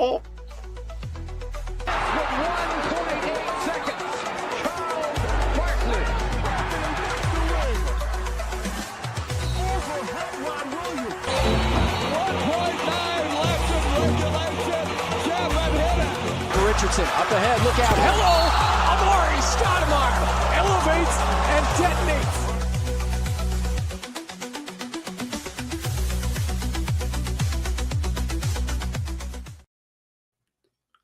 Oh. With 1.8 seconds, Charles Barkley. Over Hetwan Williams. 1.9 left in regulation. Seven hitter. Richardson up ahead. Look out. Hello. Amari Stoudemire elevates and detonates.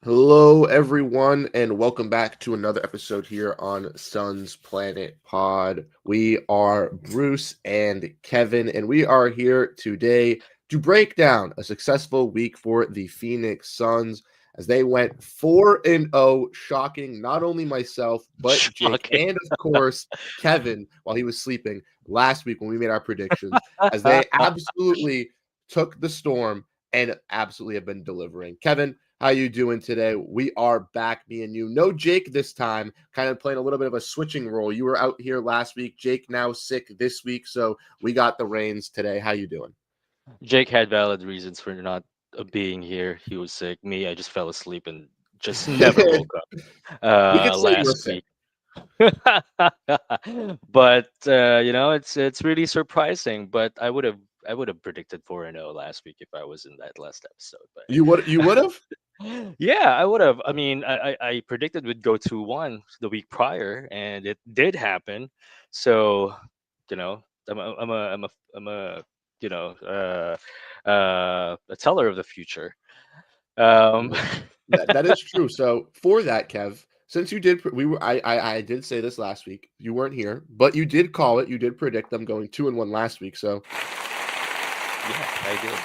Hello, everyone, and welcome back to another episode here on Suns Planet Pod. We are Bruce and Kevin, and we are here today to break down a successful week for the Phoenix Suns as they went 4-0, shocking not only myself, but Jake and, of course, Kevin while he was sleeping last week when we made our predictions, as they absolutely took the storm and absolutely have been delivering. Kevin, how you doing today? We are back, me and you. No Jake this time, kind of playing a little bit of a switching role. You were out here last week. Jake now sick this week, so we got the reins today. How you doing? Jake had valid reasons for not being here. He was sick. Me, I just fell asleep and just never woke up We could say you were last sick. week. But it's really surprising. But I would have predicted 4-0 last week if I was in that last episode. But You would have? yeah, I would have. I mean, I predicted we'd go 2-1 the week prior, and it did happen. So, I'm a a teller of the future. That is true. So for that, Kev, since you did, I did say this last week. You weren't here, but you did call it. You did predict them going 2-1 last week. So yeah, I did.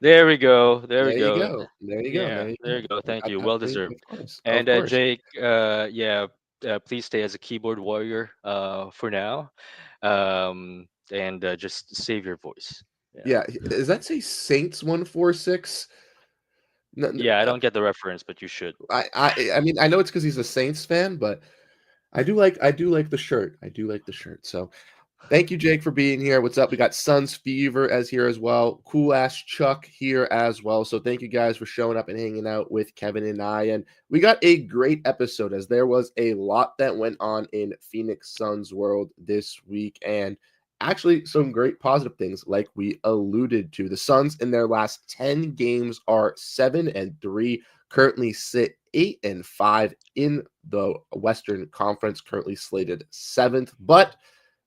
There we go. There we go. There you go. Yeah, there you go. Thank you. Well deserved. Of course. And Jake, please stay as a keyboard warrior for now, and just save your voice. Yeah. Does that say Saints 146? No, Yeah, I don't get the reference, but you should. I mean, I know it's because he's a Saints fan, but I do like the shirt. I do like the shirt. So thank you, Jake, for being here. What's up? We got Suns Fever as here as well. Cool ass Chuck here as well. So thank you guys for showing up and hanging out with Kevin and I. And we got a great episode as there was a lot that went on in Phoenix Suns world this week. And actually some great positive things like we alluded to. The Suns in their last 10 games are 7-3, currently sit 8-5 in the Western Conference, currently slated 7th, but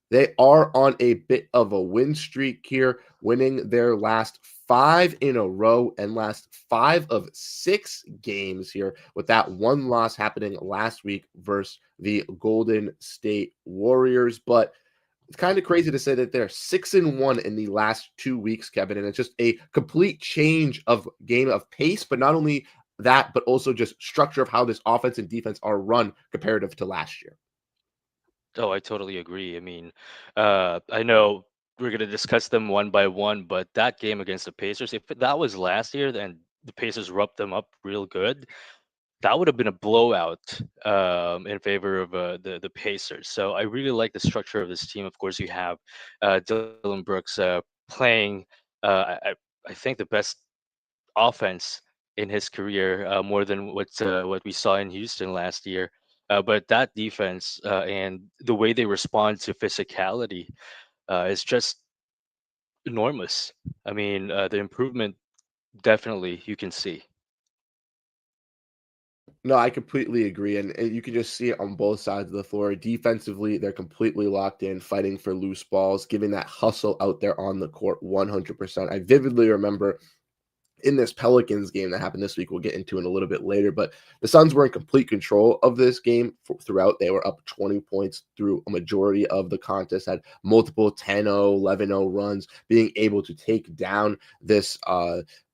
they are on a bit of a win streak here, winning their last 5 in a row and last 5 of 6 games here, with that one loss happening last week versus the Golden State Warriors. But it's kind of crazy to say that they're 6-1 in the last 2 weeks, Kevin, and it's just a complete change of game of pace, but not only that, but also just structure of how this offense and defense are run comparative to last year. Oh, I totally agree. I mean, I know we're going to discuss them one by one, but that game against the Pacers, if that was last year, then the Pacers rubbed them up real good. That would have been a blowout in favor of the Pacers. So I really like the structure of this team. Of course, you have Dillon Brooks playing, I think, the best offense in his career, more than what we saw in Houston last year. But that defense and the way they respond to physicality is just enormous. I mean, the improvement definitely you can see. No, I completely agree. And you can just see it on both sides of the floor. Defensively, they're completely locked in, fighting for loose balls, giving that hustle out there on the court 100%. I vividly remember in this Pelicans game that happened this week, we'll get into it a little bit later, but the Suns were in complete control of this game throughout. They were up 20 points through a majority of the contest, had multiple 10-0, 11-0 runs, being able to take down this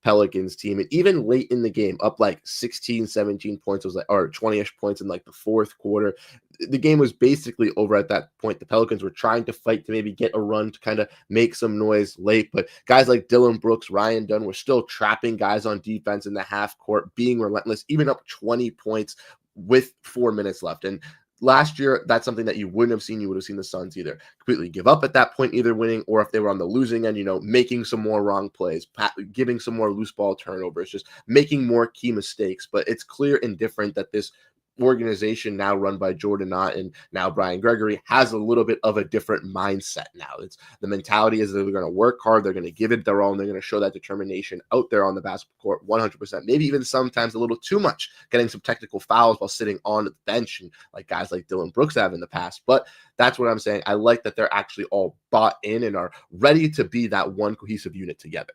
Pelicans team. And even late in the game, up like 16, 17 points, was like, or 20-ish points in like the fourth quarter. The game was basically over at that point. The Pelicans were trying to fight to maybe get a run to kind of make some noise late, but guys like Dillon Brooks, Ryan Dunn were still trapping guys on defense in the half court, being relentless, even up 20 points with 4 minutes left. And last year, that's something that you wouldn't have seen. You would have seen the Suns either completely give up at that point, either winning, or if they were on the losing end, making some more wrong plays, giving some more loose ball turnovers, just making more key mistakes. But it's clear and different that this organization, now run by Jordan Knott and now Brian Gregory, has a little bit of a different mindset now. It's the mentality is that they're going to work hard, they're going to give it their all, and they're going to show that determination out there on the basketball court 100%. Maybe even sometimes a little too much, getting some technical fouls while sitting on the bench, and like guys like Dylan Brooks have in the past. But that's what I'm saying. I like that they're actually all bought in and are ready to be that one cohesive unit together.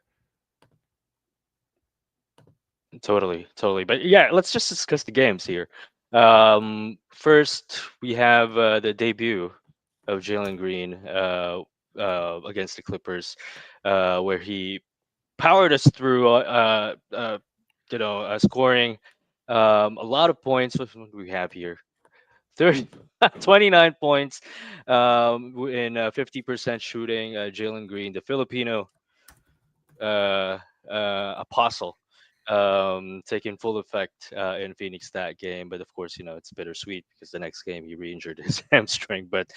Totally, totally. But yeah, let's just discuss the games here. First, we have the debut of Jalen Green against the Clippers, where he powered us through, scoring a lot of points. What do we have here? 30, 29 points in 50% shooting. Jalen Green, the Filipino uh, apostle, taking full effect in Phoenix that game. But of course, it's bittersweet because the next game he re-injured his hamstring. But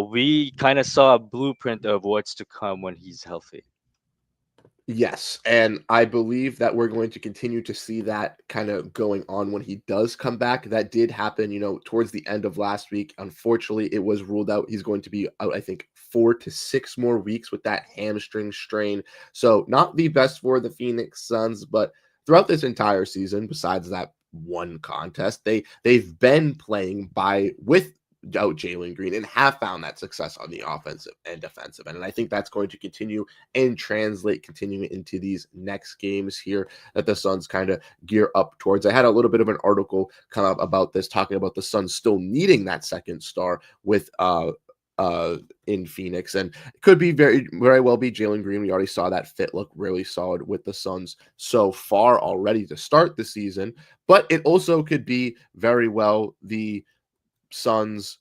we kind of saw a blueprint of what's to come when he's healthy. Yes, and I believe that we're going to continue to see that kind of going on when he does come back. That did happen, towards the end of last week. Unfortunately, it was ruled out. He's going to be out, I think, 4 to 6 more weeks with that hamstring strain. So not the best for the Phoenix Suns, but throughout this entire season, besides that one contest, they've been playing without Jalen Green and have found that success on the offensive and defensive end. And I think that's going to continue and translate continuing into these next games here that the Suns kind of gear up towards. I had a little bit of an article kind of about this, talking about the Suns still needing that second star with in Phoenix, and it could be very, very well be Jalen Green. We already saw that fit look really solid with the Suns so far already to start the season, but it also could be very well the Suns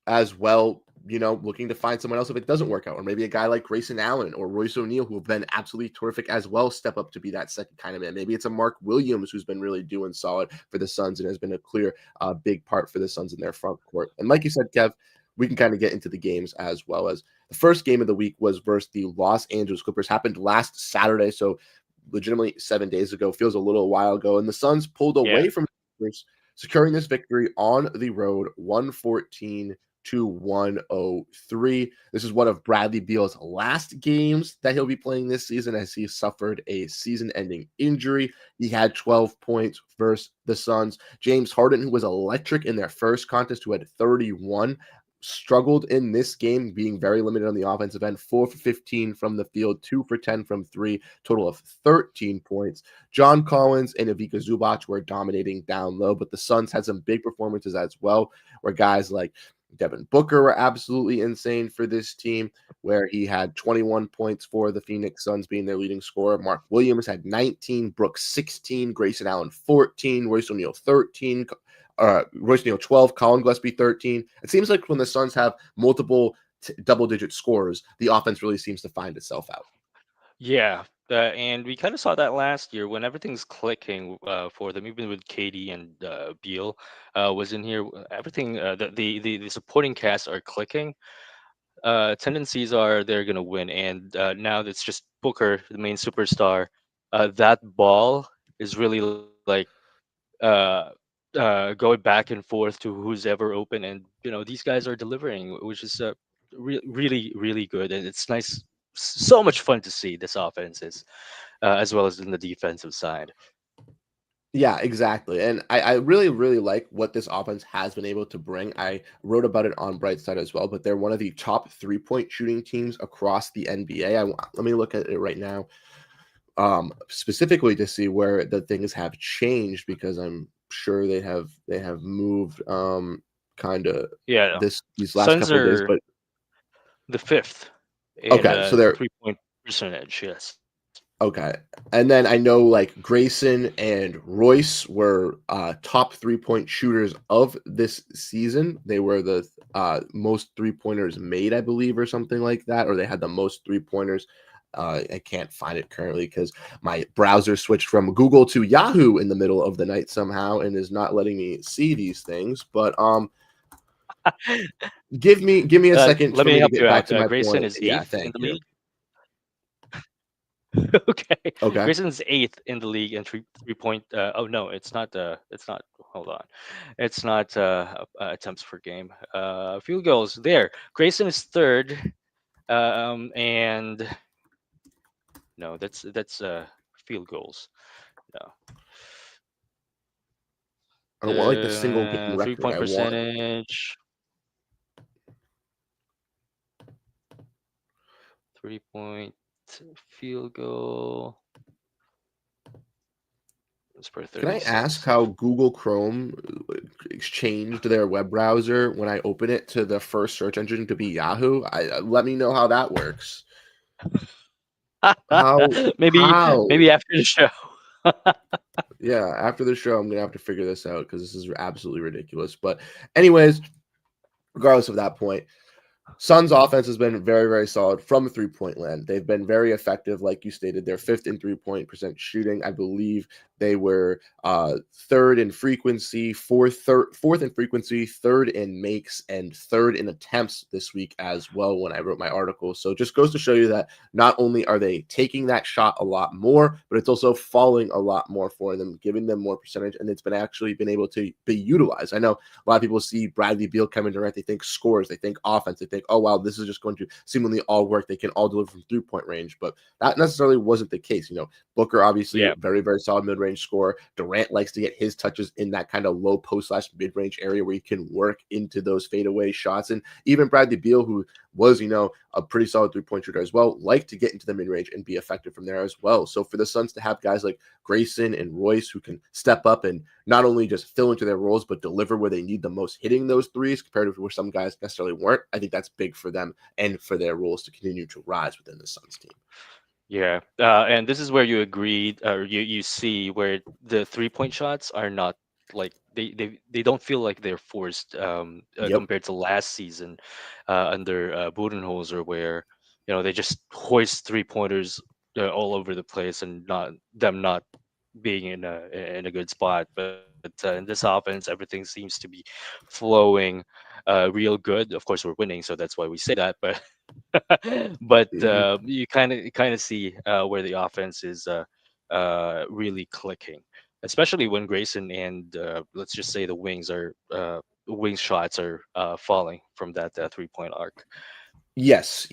as well, looking to find someone else if it doesn't work out, or maybe a guy like Grayson Allen or Royce O'Neal, who have been absolutely terrific as well, step up to be that second kind of man. Maybe it's a Mark Williams who's been really doing solid for the Suns and has been a clear big part for the Suns in their front court. And like you said, Kev, we can kind of get into the games as well. As the first game of the week was versus the Los Angeles Clippers, happened last Saturday, so legitimately 7 days ago, feels a little while ago, and the Suns pulled away from the Clippers, securing this victory on the road, 114 to 103. This is one of Bradley Beal's last games that he'll be playing this season, as he suffered a season-ending injury. He had 12 points versus the Suns. James Harden, who was electric in their first contest, who had 31, struggled in this game, being very limited on the offensive end. 4 for 15 from the field, 2 for 10 from 3, total of 13 points. John Collins and Ivica Zubac were dominating down low, but the Suns had some big performances as well, where guys like Devin Booker were absolutely insane for this team, where he had 21 points for the Phoenix Suns, being their leading scorer. Mark Williams had 19, Brooks 16, Grayson Allen 14, Royce O'Neal 13, Royce O'Neal 12, Colin Gillespie 13. It seems like when the Suns have multiple double-digit scores, the offense really seems to find itself out. Yeah, and we kind of saw that last year when everything's clicking for them, even with Katie and Beal was in here. Everything, the supporting cast are clicking. Tendencies are they're gonna win, and now it's just Booker, the main superstar. That ball is really like uh, going back and forth to who's ever open, and these guys are delivering, which is really really good, and it's nice, so much fun to see this offense is, as well as in the defensive side. Yeah, exactly. And I really, really like what this offense has been able to bring. I wrote about it on Brightside as well, but they're one of the top 3-point shooting teams across the NBA. Let me look at it right now, specifically to see where the things have changed, because I'm sure they have moved kind of Yeah, these last Suns couple of days. are But the fifth in okay, so they're 3-point percentage. Yes. okay. And then I know like Grayson and Royce were top 3-point shooters of this season. They were the most 3-pointers made, I believe, or something like that, or they had the most 3-pointers I can't find it currently because my browser switched from Google to Yahoo in the middle of the night somehow and is not letting me see these things. But give me a second Let for me me to help get you back out. to my Grayson point. is Yeah, eighth in thank the you. league. Okay, Okay. Grayson's eighth in the league and three point. Oh no, it's not. It's not. Hold on, it's not attempts per game. Field goals there. Grayson is third. And no, that's field goals. No, I don't want like the single game the record. 3 point I want percentage. 3 point field goal. It's per Can I ask 36. how Google Chrome changed their web browser when I open it to the first search engine to be Yahoo? Let me know how that works. How maybe how? maybe after the show. Yeah, after the show, I'm gonna have to figure this out because this is absolutely ridiculous. But anyways, regardless of that point, Suns offense has been very, very solid from 3-point land. They've been very effective, like you stated. They're fifth in 3-point percent shooting. I believe they were third in frequency, fourth in frequency, third in makes, and third in attempts this week as well when I wrote my article. So it just goes to show you that not only are they taking that shot a lot more, but it's also falling a lot more for them, giving them more percentage, and it's been actually been able to be utilized. I know a lot of people see Bradley Beal, Kevin Durant, they think scores, they think offense, they think, oh, wow, this is just going to seemingly all work. They can all deliver from 3-point range, but that necessarily wasn't the case. Booker, obviously, Yeah. very, very solid mid-range scorer. Durant likes to get his touches in that kind of low post / mid-range area where he can work into those fadeaway shots. And even Bradley Beal, who was, a pretty solid 3-point shooter as well, like to get into the mid-range and be effective from there as well. So for the Suns to have guys like Grayson and Royce who can step up and not only just fill into their roles, but deliver where they need the most, hitting those threes compared to where some guys necessarily weren't, I think that's big for them and for their roles to continue to rise within the Suns team. Yeah, and this is where you agreed, or you see where the 3 point shots are not like they don't feel like they're forced Yep. compared to last season under Budenholzer, where they just hoist 3 pointers all over the place and not being in a good spot. But in this offense, everything seems to be flowing real good. Of course, we're winning, so that's why we say that. But but Mhm. you kind of see where the offense is really clicking, especially when Grayson and let's just say the wing shots are falling from that 3 point arc. Yes,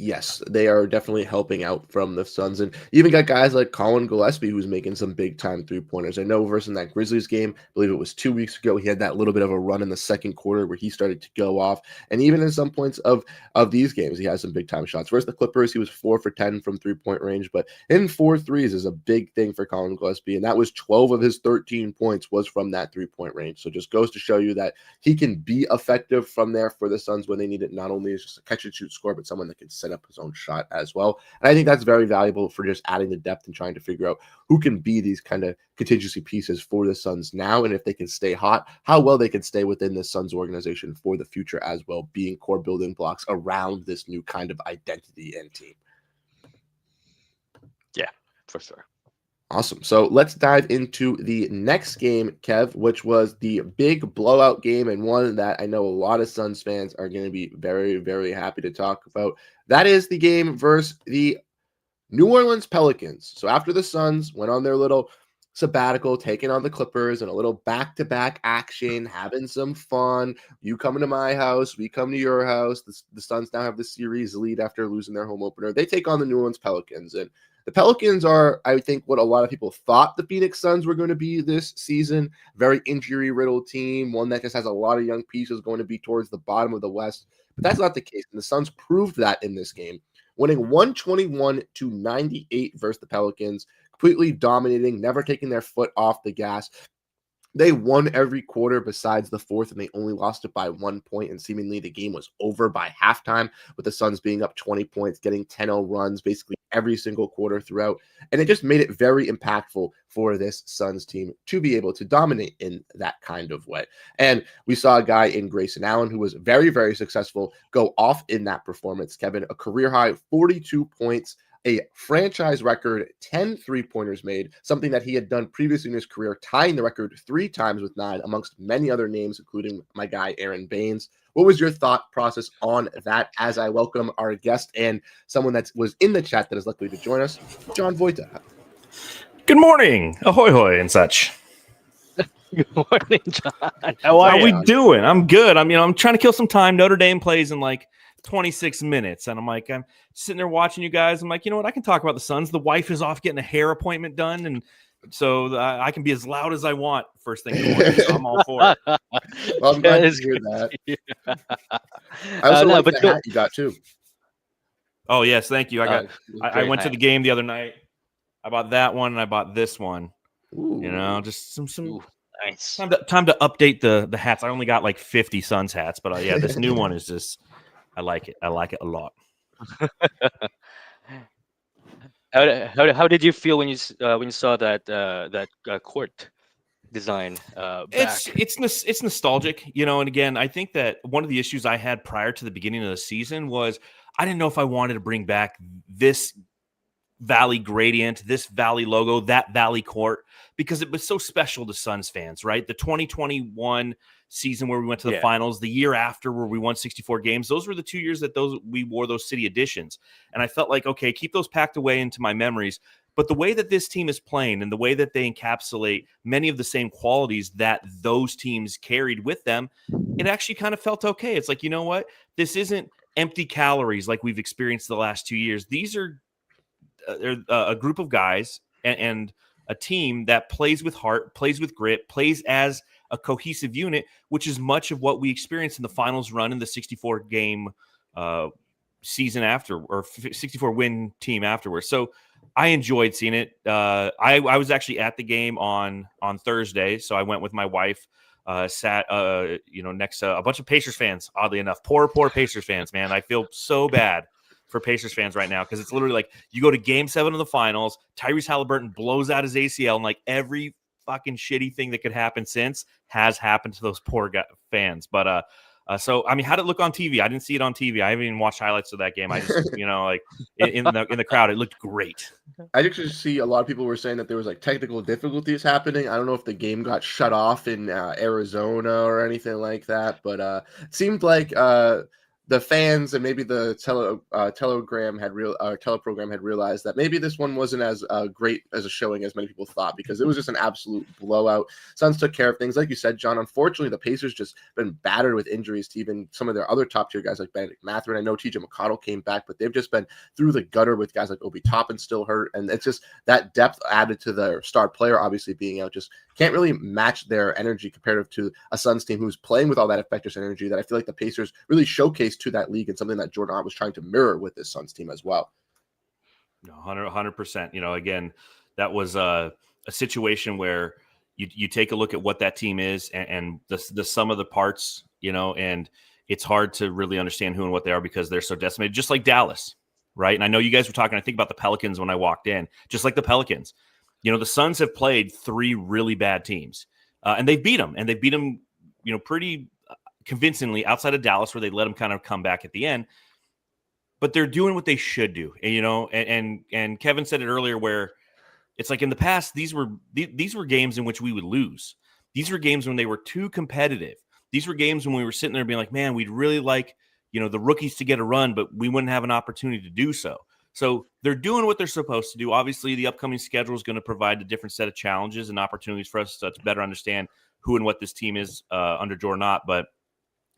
they are definitely helping out from the Suns, and you even got guys like Colin Gillespie who's making some big time 3-pointers. I know versus that Grizzlies game, I believe it was 2 weeks ago, he had that little bit of a run in the second quarter where he started to go off, and even in some points of these games, he has some big time shots. Versus the Clippers, he was 4 for 10 from 3-point range, but in 4 threes is a big thing for Colin Gillespie, and that was 12 of his 13 points was from that 3-point range. So just goes to show you that he can be effective from there for the Suns when they need it. Not only is just a catch and shoot score, but someone that can set up his own shot as well. And I think that's very valuable for just adding the depth and trying to figure out who can be these kind of contingency pieces for the Suns now. And if they can stay hot, how well they can stay within the Suns organization for the future as well, being core building blocks around this new kind of identity and team. Yeah, for sure. Awesome. So let's dive into the next game, Kev, which was the big blowout game and one that I know a lot of Suns fans are going to be very, very happy to talk about. That is the game versus the New Orleans Pelicans. So after the Suns went on their little sabbatical, taking on the Clippers and a little back-to-back action, having some fun. You coming to my house, we come to your house. The Suns now have the series lead after losing their home opener. They take on the New Orleans Pelicans, and the Pelicans are, I think, what a lot of people thought the Phoenix Suns were going to be this season. Very injury-riddled team, one that just has a lot of young pieces going to be towards the bottom of the West. But that's not the case, and the Suns proved that in this game, winning 121-98 versus the Pelicans, completely dominating, never taking their foot off the gas. They won every quarter besides the fourth, and they only lost it by 1 point, and seemingly the game was over by halftime, with the Suns being up 20 points, getting 10-0 runs basically every single quarter throughout. And it just made it very impactful for this Suns team to be able to dominate in that kind of way. And we saw a guy in Grayson Allen who was very, very successful go off in that performance. Kevin, a career high 42 points, a franchise record 10 3-pointers made, something that he had done previously in his career, tying the record 3 times with 9, amongst many other names, including my guy Aaron Baines. What was your thought process on that, as I welcome our guest and someone that was in the chat that is lucky to join us, John Vojta? Good morning, ahoy hoy and such. Good morning, John. How are How you? we doing? I'm good. I'm trying to kill some time. Notre Dame plays in like 26 minutes, and I'm sitting there watching you guys. I'm like, you know what? I can talk about the Suns. The wife is off getting a hair appointment done, and so I can be as loud as I want first thing in the morning. So I'm all for it. Well, I'm glad to hear that. I also like the hat you got too. Oh yes, thank you. I went to the game the other night. I bought that one and I bought this one. Ooh. You know, just some Ooh, nice. time to update the hats. I only got like 50 Suns hats, but yeah, this new one is just I like it. I like it a lot. How did you feel when you saw that court design back? It's nostalgic, you know. And again, I think that one of the issues I had prior to the beginning of the season was I didn't know if I wanted to bring back this Valley gradient, this Valley logo, that Valley court, because it was so special to Suns fans, right? The 2021 season where we went to the finals, the year after where we won 64 games, those were the 2 years that we wore those city editions. And I felt like, okay, keep those packed away into my memories. But the way that this team is playing and the way that they encapsulate many of the same qualities that those teams carried with them, it actually kind of felt okay. It's like, you know what? This isn't empty calories like we've experienced the last 2 years. These are a group of guys and a team that plays with heart, plays with grit, plays as a cohesive unit, which is much of what we experienced in the finals run in the 64 game season after, or 64 win team afterwards. So I enjoyed seeing it. I was actually at the game on Thursday, so I went with my wife. Sat next to a bunch of Pacers fans. Oddly enough, poor Pacers fans, man. I feel so bad for Pacers fans right now, because it's literally like you go to Game 7 of the finals, Tyrese Halliburton blows out his ACL, and like every fucking shitty thing that could happen since has happened to those poor fans. But so I mean, how did it look on TV? I didn't see it on TV. I haven't even watched highlights of that game. I just like in the crowd, it looked great. I actually see a lot of people were saying that there was like technical difficulties happening. I don't know if the game got shut off in Arizona or anything like that, but it seemed like the fans and maybe the teleprogram had realized that maybe this one wasn't as great as a showing as many people thought, because it was just an absolute blowout. Suns took care of things, like you said, John. Unfortunately, the Pacers just been battered with injuries to even some of their other top tier guys like Benedict Mathurin. I know TJ McConnell came back, but they've just been through the gutter with guys like Obi Toppin still hurt, and it's just that depth added to their star player obviously being out just can't really match their energy comparative to a Suns team who's playing with all that infectious energy that I feel like the Pacers really showcased to that league, and something that Jordan Hart was trying to mirror with this Suns team as well. 100%. You know, again, that was a situation where you take a look at what that team is and the sum of the parts, you know, and it's hard to really understand who and what they are because they're so decimated, just like Dallas, right? And I know you guys were talking, I think, about the Pelicans when I walked in, just like the Pelicans. You know, the Suns have played 3 really bad teams, and they've beat them, you know, pretty convincingly outside of Dallas, where they let them kind of come back at the end. But they're doing what they should do, and, you know. And Kevin said it earlier, where it's like in the past, these were games in which we would lose. These were games when they were too competitive. These were games when we were sitting there being like, man, we'd really like, you know, the rookies to get a run, but we wouldn't have an opportunity to do so. So they're doing what they're supposed to do. Obviously, the upcoming schedule is going to provide a different set of challenges and opportunities for us to better understand who and what this team is under Jordan Ott. But,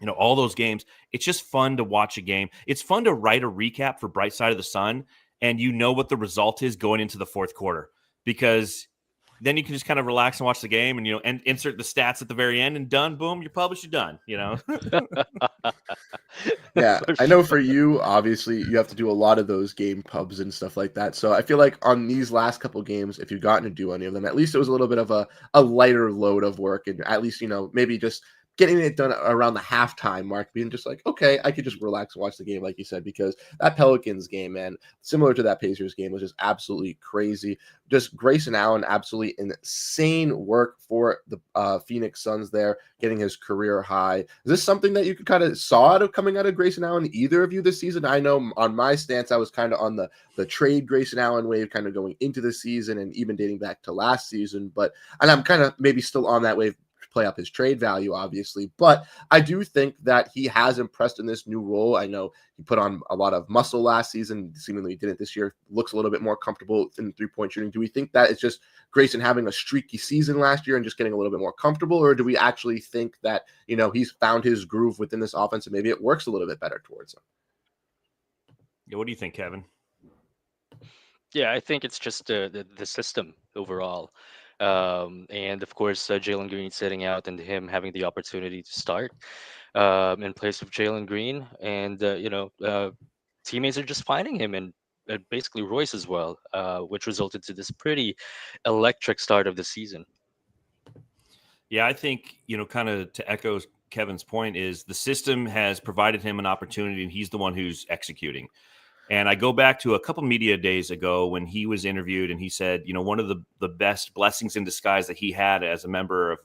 you know, all those games, it's just fun to watch a game. It's fun to write a recap for Bright Side of the Sun, and you know what the result is going into the fourth quarter, because then you can just kind of relax and watch the game and, you know, and insert the stats at the very end and done, boom, you're published, you're done, you know? Yeah, I know for you, obviously, you have to do a lot of those game pubs and stuff like that. So I feel like on these last couple games, if you've gotten to do any of them, at least it was a little bit of a lighter load of work, and at least, you know, maybe just getting it done around the halftime mark, being just like, okay, I could just relax and watch the game, like you said, because that Pelicans game, man, similar to that Pacers game, was just absolutely crazy. Just Grayson Allen, absolutely insane work for the Phoenix Suns there, getting his career high. Is this something that you could kind of saw coming out of Grayson Allen, either of you this season? I know on my stance, I was kind of on the trade Grayson Allen wave, kind of going into the season and even dating back to last season, and I'm kind of maybe still on that wave, play up his trade value, obviously. But I do think that he has impressed in this new role. I know he put on a lot of muscle last season, seemingly didn't this year, looks a little bit more comfortable in three-point shooting. Do we think that it's just Grayson having a streaky season last year and just getting a little bit more comfortable, or do we actually think that, he's found his groove within this offense and maybe it works a little bit better towards him? Yeah, what do you think, Kevin? Yeah, I think it's just the system overall. And of course, Jalen Green sitting out and him having the opportunity to start in place of Jalen Green. And, teammates are just finding him, and basically Royce as well, which resulted to this pretty electric start of the season. Yeah, I think, kind of to echo Kevin's point, is the system has provided him an opportunity and he's the one who's executing. And I go back to a couple media days ago when he was interviewed and he said, one of the best blessings in disguise that he had as a member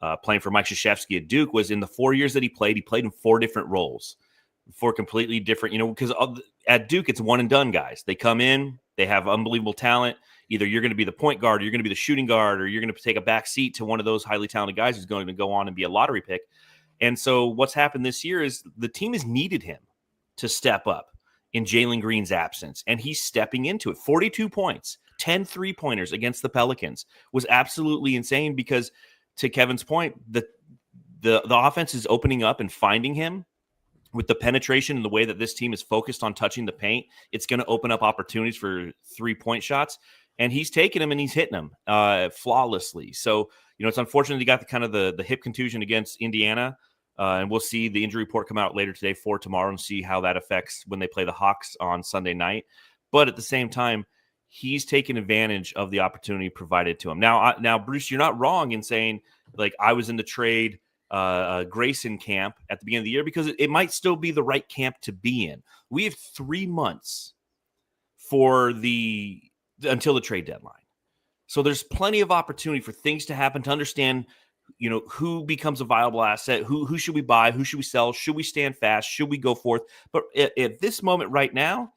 of playing for Mike Krzyzewski at Duke was in the 4 years that he played in 4 different roles, 4 completely different, because at Duke, it's one and done guys. They come in, they have unbelievable talent. Either you're going to be the point guard, or you're going to be the shooting guard, or you're going to take a back seat to one of those highly talented guys who's going to go on and be a lottery pick. And so what's happened this year is the team has needed him to step up in Jalen Green's absence, and he's stepping into it. 42 points, 10 3-pointers against the Pelicans was absolutely insane because, to Kevin's point, the offense is opening up and finding him with the penetration and the way that this team is focused on touching the paint. It's going to open up opportunities for 3-point shots, and he's taking them and he's hitting them flawlessly. So, it's unfortunate he got the hip contusion against Indiana. And we'll see the injury report come out later today for tomorrow and see how that affects when they play the Hawks on Sunday night. But at the same time, he's taken advantage of the opportunity provided to him. Now, Bruce, you're not wrong in saying, like, I was in the trade Grayson camp at the beginning of the year, because it might still be the right camp to be in. We have 3 months until the trade deadline. So there's plenty of opportunity for things to happen, to understand who becomes a viable asset, who should we buy, who should we sell, should we stand fast, should we go forth. But at this moment right now,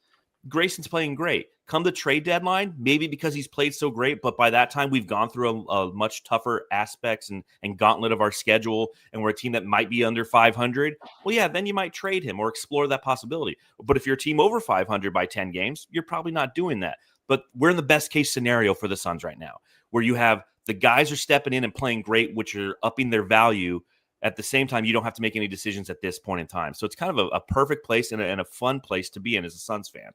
Grayson's playing great. Come the trade deadline, maybe because he's played so great, but by that time we've gone through a much tougher aspects and gauntlet of our schedule, and we're a team that might be under 500. Well, yeah, then you might trade him or explore that possibility. But if you're a team over 500 by 10 games, you're probably not doing that. But we're in the best case scenario for the Suns right now, where you have the guys are stepping in and playing great, which are upping their value. At the same time, you don't have to make any decisions at this point in time. So it's kind of a perfect place and a fun place to be in as a Suns fan.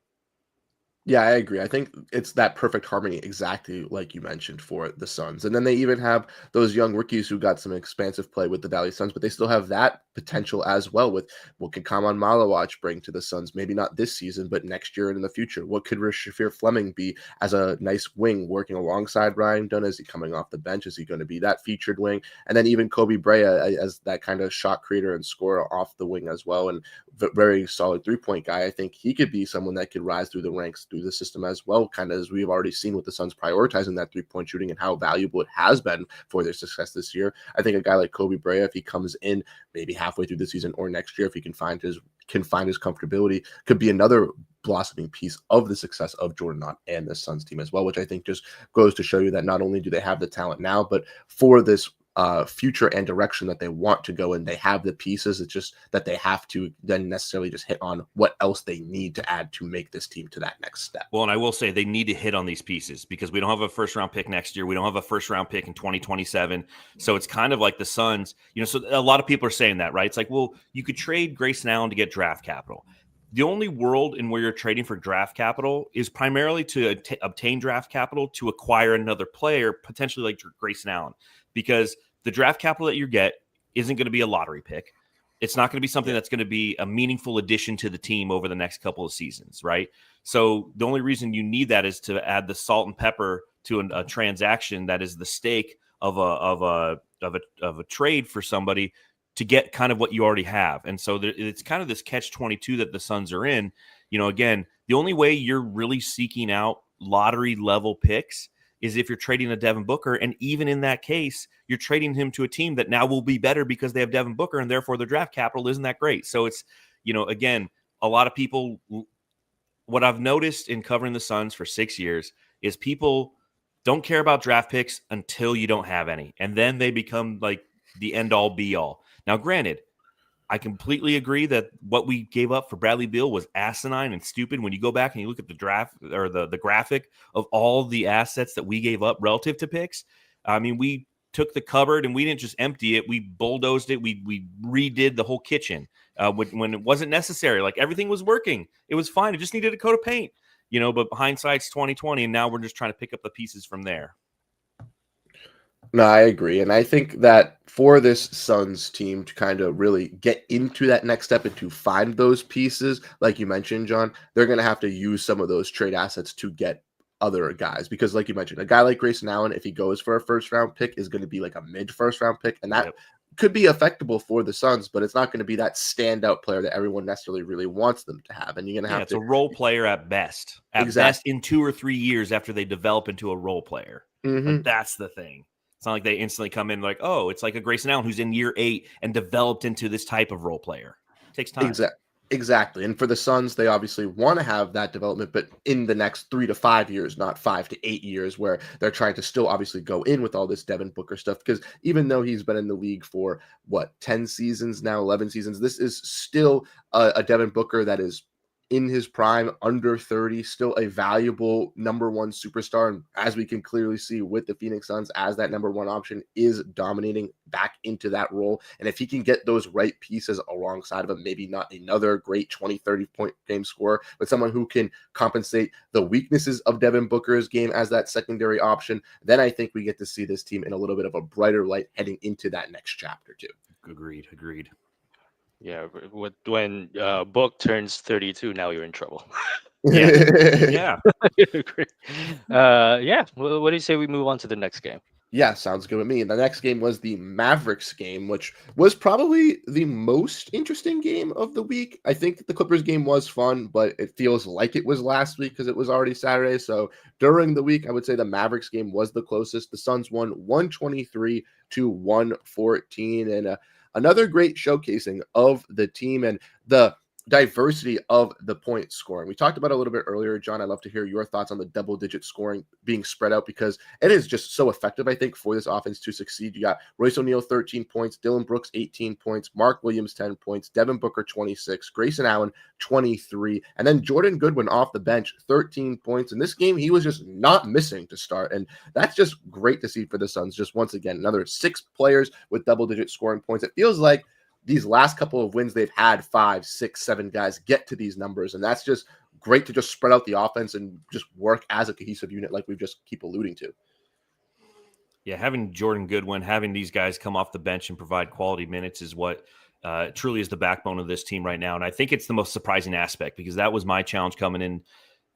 Yeah, I agree. I think it's that perfect harmony, exactly like you mentioned, for the Suns. And then they even have those young rookies who got some expansive play with the Valley Suns, but they still have that potential as well with what can Kaman Malawach bring to the Suns, maybe not this season, but next year and in the future. What could Shafir Fleming be as a nice wing working alongside Ryan Dunn? Is he coming off the bench? Is he going to be that featured wing? And then even Kobe Brea as that kind of shot creator and scorer off the wing as well, and very solid 3-point guy. I think he could be someone that could rise through the ranks through the system as well, kind of as we've already seen with the Suns prioritizing that 3-point shooting and how valuable it has been for their success this year. I think a guy like Kobe Brea, if he comes in maybe halfway through the season or next year, if he can find his comfortability, could be another blossoming piece of the success of Jordan Knott and the Suns team as well, which I think just goes to show you that not only do they have the talent now, but for this future and direction that they want to go in, they have the pieces. It's just that they have to then necessarily just hit on what else they need to add to make this team to that next step. Well, and I will say they need to hit on these pieces because we don't have a first round pick next year. We don't have a first round pick in 2027. So it's kind of like the Suns, so a lot of people are saying that, right? It's like, well, you could trade Grayson Allen to get draft capital. The only world in where you're trading for draft capital is primarily to obtain draft capital to acquire another player, potentially like Grayson Allen, because the draft capital that you get isn't going to be a lottery pick. It's not going to be something that's going to be a meaningful addition to the team over the next couple of seasons, right? So the only reason you need that is to add the salt and pepper to a transaction that is the stake of a trade for somebody to get kind of what you already have. And so it's kind of this catch-22 that the Suns are in. Again, the only way you're really seeking out lottery level picks is if you're trading a Devin Booker. And even in that case, you're trading him to a team that now will be better because they have Devin Booker, and therefore their draft capital isn't that great. So it's, again, a lot of people, what I've noticed in covering the Suns for 6 years is people don't care about draft picks until you don't have any. And then they become like the end all be all. Now, granted, I completely agree that what we gave up for Bradley Beal was asinine and stupid. When you go back and you look at the draft or the graphic of all the assets that we gave up relative to picks, I mean, we took the cupboard and we didn't just empty it. We bulldozed it. We redid the whole kitchen when it wasn't necessary. Like everything was working. It was fine. It just needed a coat of paint, but hindsight's 2020. And now we're just trying to pick up the pieces from there. No, I agree. And I think that for this Suns team to kind of really get into that next step and to find those pieces, like you mentioned, John, they're going to have to use some of those trade assets to get other guys. Because like you mentioned, a guy like Grayson Allen, if he goes for a first-round pick, is going to be like a mid-first-round pick. And that could be effectable for the Suns, but it's not going to be that standout player that everyone necessarily really wants them to have. And you're going to have it's a role player at best. Best in 2 or 3 years after they develop into a role player. Like, that's the thing. It's not like they instantly come in like, oh, it's like a Grayson Allen who's in year 8 and developed into this type of role player. It takes time. Exactly. And for the Suns, they obviously want to have that development, but in the next 3 to 5 years, not 5 to 8 years, where they're trying to still obviously go in with all this Devin Booker stuff. Because even though he's been in the league for 10 seasons now, 11 seasons, this is still a Devin Booker that is in his prime, under 30, still a valuable number one superstar. And as we can clearly see with the Phoenix Suns, as that number one option is dominating back into that role. And if he can get those right pieces alongside of him, maybe not another great 20, 30 point game scorer, but someone who can compensate the weaknesses of Devin Booker's game as that secondary option, then I think we get to see this team in a little bit of a brighter light heading into that next chapter too. Agreed. Yeah, when Book turns 32, now you're in trouble. Yeah. I agree. What do you say we move on to the next game? Yeah, sounds good with me. The next game was the Mavericks game, which was probably the most interesting game of the week. I think the Clippers game was fun, but it feels like it was last week because it was already Saturday. So during the week, I would say the Mavericks game was the closest. The Suns won 123 to 114, and another great showcasing of the team and the diversity of the point scoring. We talked about it a little bit earlier, John. I'd love to hear your thoughts on the double-digit scoring being spread out because it is just so effective, I think, for this offense to succeed. You got Royce O'Neal, 13 points, Dillon Brooks, 18 points, Mark Williams, 10 points, Devin Booker, 26, Grayson Allen, 23, and then Jordan Goodwin off the bench, 13 points. In this game, he was just not missing to start, and that's just great to see for the Suns. Just once again, another 6 players with double-digit scoring points. It feels like these last couple of wins, they've had 5, 6, 7 guys get to these numbers. And that's just great to just spread out the offense and just work as a cohesive unit like we just keep alluding to. Yeah, having Jordan Goodwin, having these guys come off the bench and provide quality minutes is what truly is the backbone of this team right now. And I think it's the most surprising aspect because that was my challenge coming in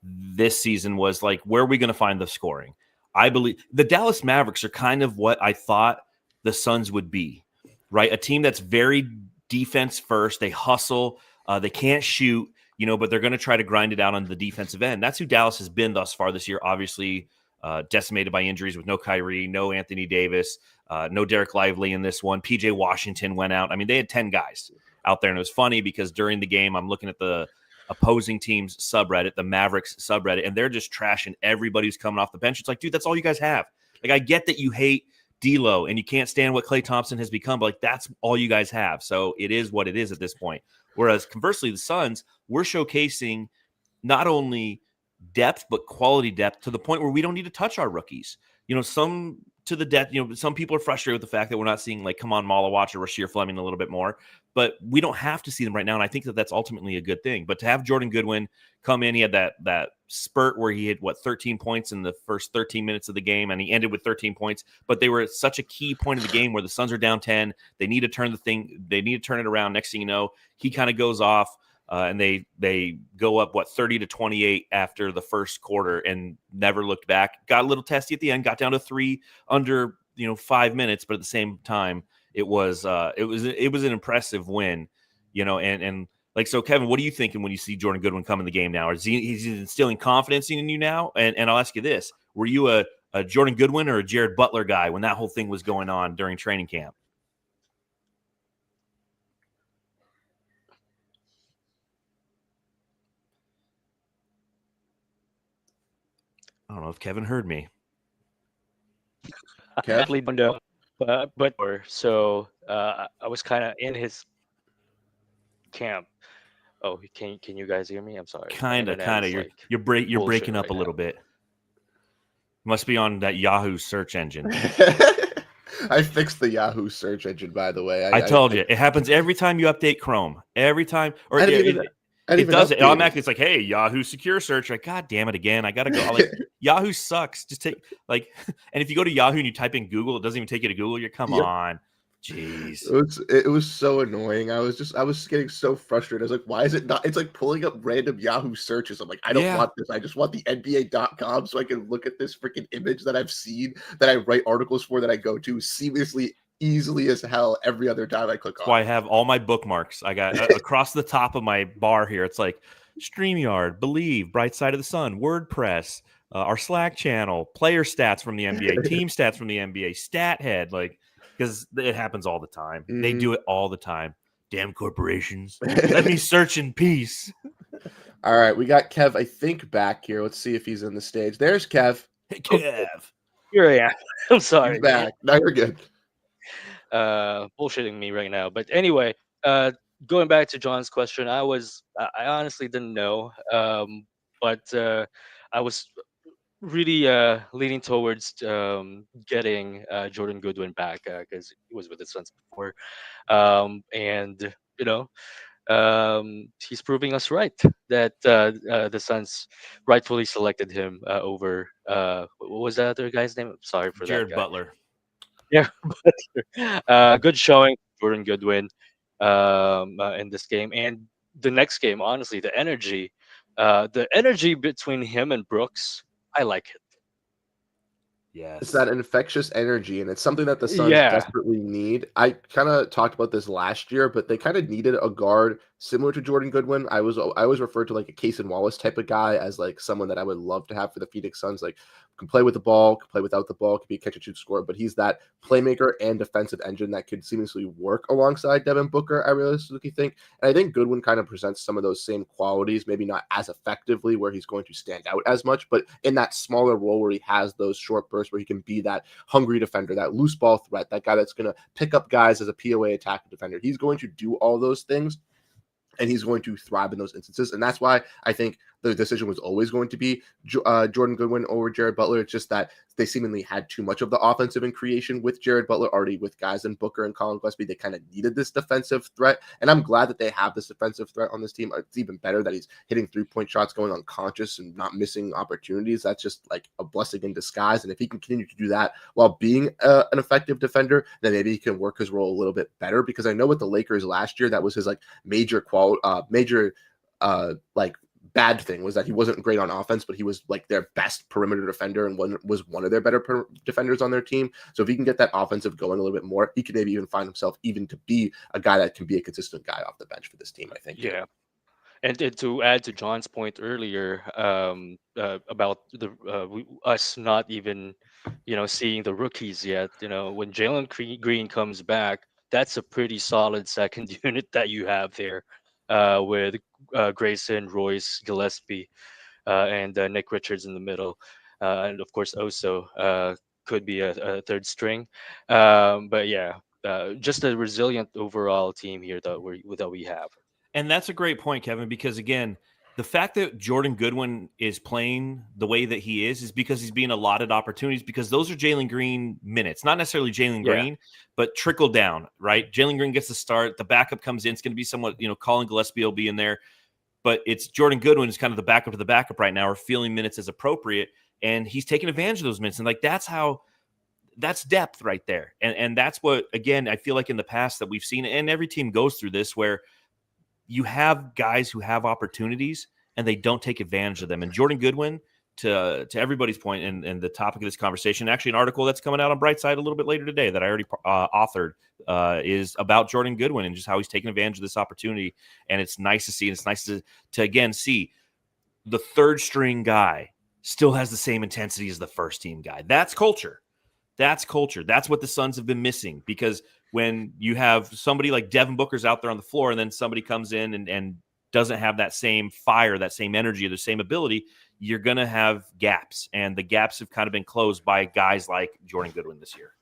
this season was like, where are we going to find the scoring? I believe the Dallas Mavericks are kind of what I thought the Suns would be. Right, a team that's very defense first. They hustle. They can't shoot, but they're going to try to grind it out on the defensive end. That's who Dallas has been thus far this year. Obviously, decimated by injuries with no Kyrie, no Anthony Davis, no Derek Lively in this one. PJ Washington went out. I mean, they had 10 guys out there, and it was funny because during the game, I'm looking at the opposing team's subreddit, the Mavericks subreddit, and they're just trashing everybody who's coming off the bench. It's like, dude, that's all you guys have. Like, I get that you hate D'Lo and you can't stand what Klay Thompson has become, but like that's all you guys have. So it is what it is at this point. Whereas conversely, the Suns, we're showcasing not only depth, but quality depth to the point where we don't need to touch our rookies. Some to the depth, some people are frustrated with the fact that we're not seeing like Kaman Malawach or Rasheer Fleming a little bit more, but we don't have to see them right now. And I think that that's ultimately a good thing. But to have Jordan Goodwin come in, he had that spurt where he had 13 points in the first 13 minutes of the game, and he ended with 13 points. But they were at such a key point of the game where the Suns are down 10. They need to turn it around. Next thing you know, he kind of goes off. And they go up 30 to 28 after the first quarter and never looked back. Got a little testy at the end. Got down to 3 under 5 minutes, but at the same time, it was an impressive win, and like, so Kevin, what are you thinking when you see Jordan Goodwin come in the game now? He's instilling confidence in you now? And I'll ask you this: were you a Jordan Goodwin or a Jared Butler guy when that whole thing was going on during training camp? I don't know if Kevin heard me. I actually don't know, but so I was kind of in his camp. Oh, can you guys hear me? I'm sorry. My Kind of. internet is, You're bullshit breaking up right a now. little bit. Must be on that Yahoo search engine. I fixed the Yahoo search engine, by the way. I told you, it happens every time you update Chrome. Every time, or I didn't it even does it update automatically. It's like, hey, Yahoo secure search. Like, God damn it again! I gotta go. I'm like, Yahoo sucks. Just take and if you go to Yahoo and you type in Google, it doesn't even take you to Google. You're Yep. on. Jeez. It was so annoying. I was getting so frustrated. I was like, why is it not? It's like pulling up random Yahoo searches. I'm like, I don't want this. I just want the NBA.com so I can look at this freaking image that I've seen, that I write articles for, that I go to seamlessly, easily as hell every other time I click on. That's why I have all my bookmarks. I got across the top of my bar here. It's like StreamYard, Believe, Bright Side of the Sun, WordPress, our Slack channel, player stats from the NBA, team stats from the NBA, StatHead, because it happens all the time. Mm-hmm. They do it all the time. Damn corporations. Let me search in peace. All right, we got Kev, I think, back here. Let's see if he's in the stage. There's Kev. Hey, Kev. Here I am. I'm sorry. He's back. No, you're good. Bullshitting me right now. But anyway, going back to John's question, I honestly didn't know. But I was really leaning towards getting Jordan Goodwin back because he was with the Suns before, and he's proving us right that the Suns rightfully selected him over what was that other guy's name? I'm sorry for Jared that guy. Butler. Yeah, good showing, Jordan Goodwin, in this game and the next game. Honestly, the energy between him and Brooks, I like it. Yes. It's that infectious energy, and it's something that the Suns desperately need. I kind of talked about this last year, but they kind of needed a guard similar to Jordan Goodwin. I always referred to like a Case and Wallace type of guy as like someone that I would love to have for the Phoenix Suns. Like, can play with the ball, can play without the ball, can be a catch and shoot scorer, but he's that playmaker and defensive engine that could seamlessly work alongside Devin Booker, I realistically think. And I think Goodwin kind of presents some of those same qualities, maybe not as effectively where he's going to stand out as much, but in that smaller role where he has those short bursts where he can be that hungry defender, that loose ball threat, that guy that's going to pick up guys as a POA attacking defender. He's going to do all those things, and he's going to thrive in those instances. And that's why I think the decision was always going to be Jordan Goodwin over Jared Butler. It's just that they seemingly had too much of the offensive and creation with Jared Butler already, with guys in Booker and Colin Gillespie. They kind of needed this defensive threat. And I'm glad that they have this defensive threat on this team. It's even better that he's hitting 3-point shots, going unconscious and not missing opportunities. That's just like a blessing in disguise. And if he can continue to do that while being an effective defender, then maybe he can work his role a little bit better. Because I know with the Lakers last year, that was his like major bad thing, was that he wasn't great on offense, but he was like their best perimeter defender and was one of their better defenders on their team. So if he can get that offensive going a little bit more, he could maybe even find himself even to be a guy that can be a consistent guy off the bench for this team, I think. Yeah. And to add to John's point earlier, about us not even, seeing the rookies yet. When Jalen Green comes back, that's a pretty solid second unit that you have there, with Grayson, Royce, Gillespie, and Nick Richards in the middle, and of course Oso could be a third string, but yeah, just a resilient overall team here that we have. And that's a great point, Kevin, because again, the fact that Jordan Goodwin is playing the way that he is because he's being allotted opportunities, because those are Jalen Green minutes, not necessarily Jalen Green, but trickle down, right? Jalen Green gets the start. The backup comes in. It's going to be somewhat, Colin Gillespie will be in there, but it's Jordan Goodwin is kind of the backup to the backup right now, or feeling minutes as appropriate. And he's taking advantage of those minutes. And like, that's depth right there. And that's what, again, I feel like in the past that we've seen, and every team goes through this, where you have guys who have opportunities and they don't take advantage of them. And Jordan Goodwin, to everybody's point and the topic of this conversation, actually an article that's coming out on Brightside a little bit later today that I already authored is about Jordan Goodwin and just how he's taking advantage of this opportunity. And it's nice to see. And it's nice to again see the third string guy still has the same intensity as the first team guy. That's culture. That's culture. That's what the Suns have been missing, because when you have somebody like Devin Booker's out there on the floor and then somebody comes in and doesn't have that same fire, that same energy, or the same ability, you're going to have gaps. And the gaps have kind of been closed by guys like Jordan Goodwin this year.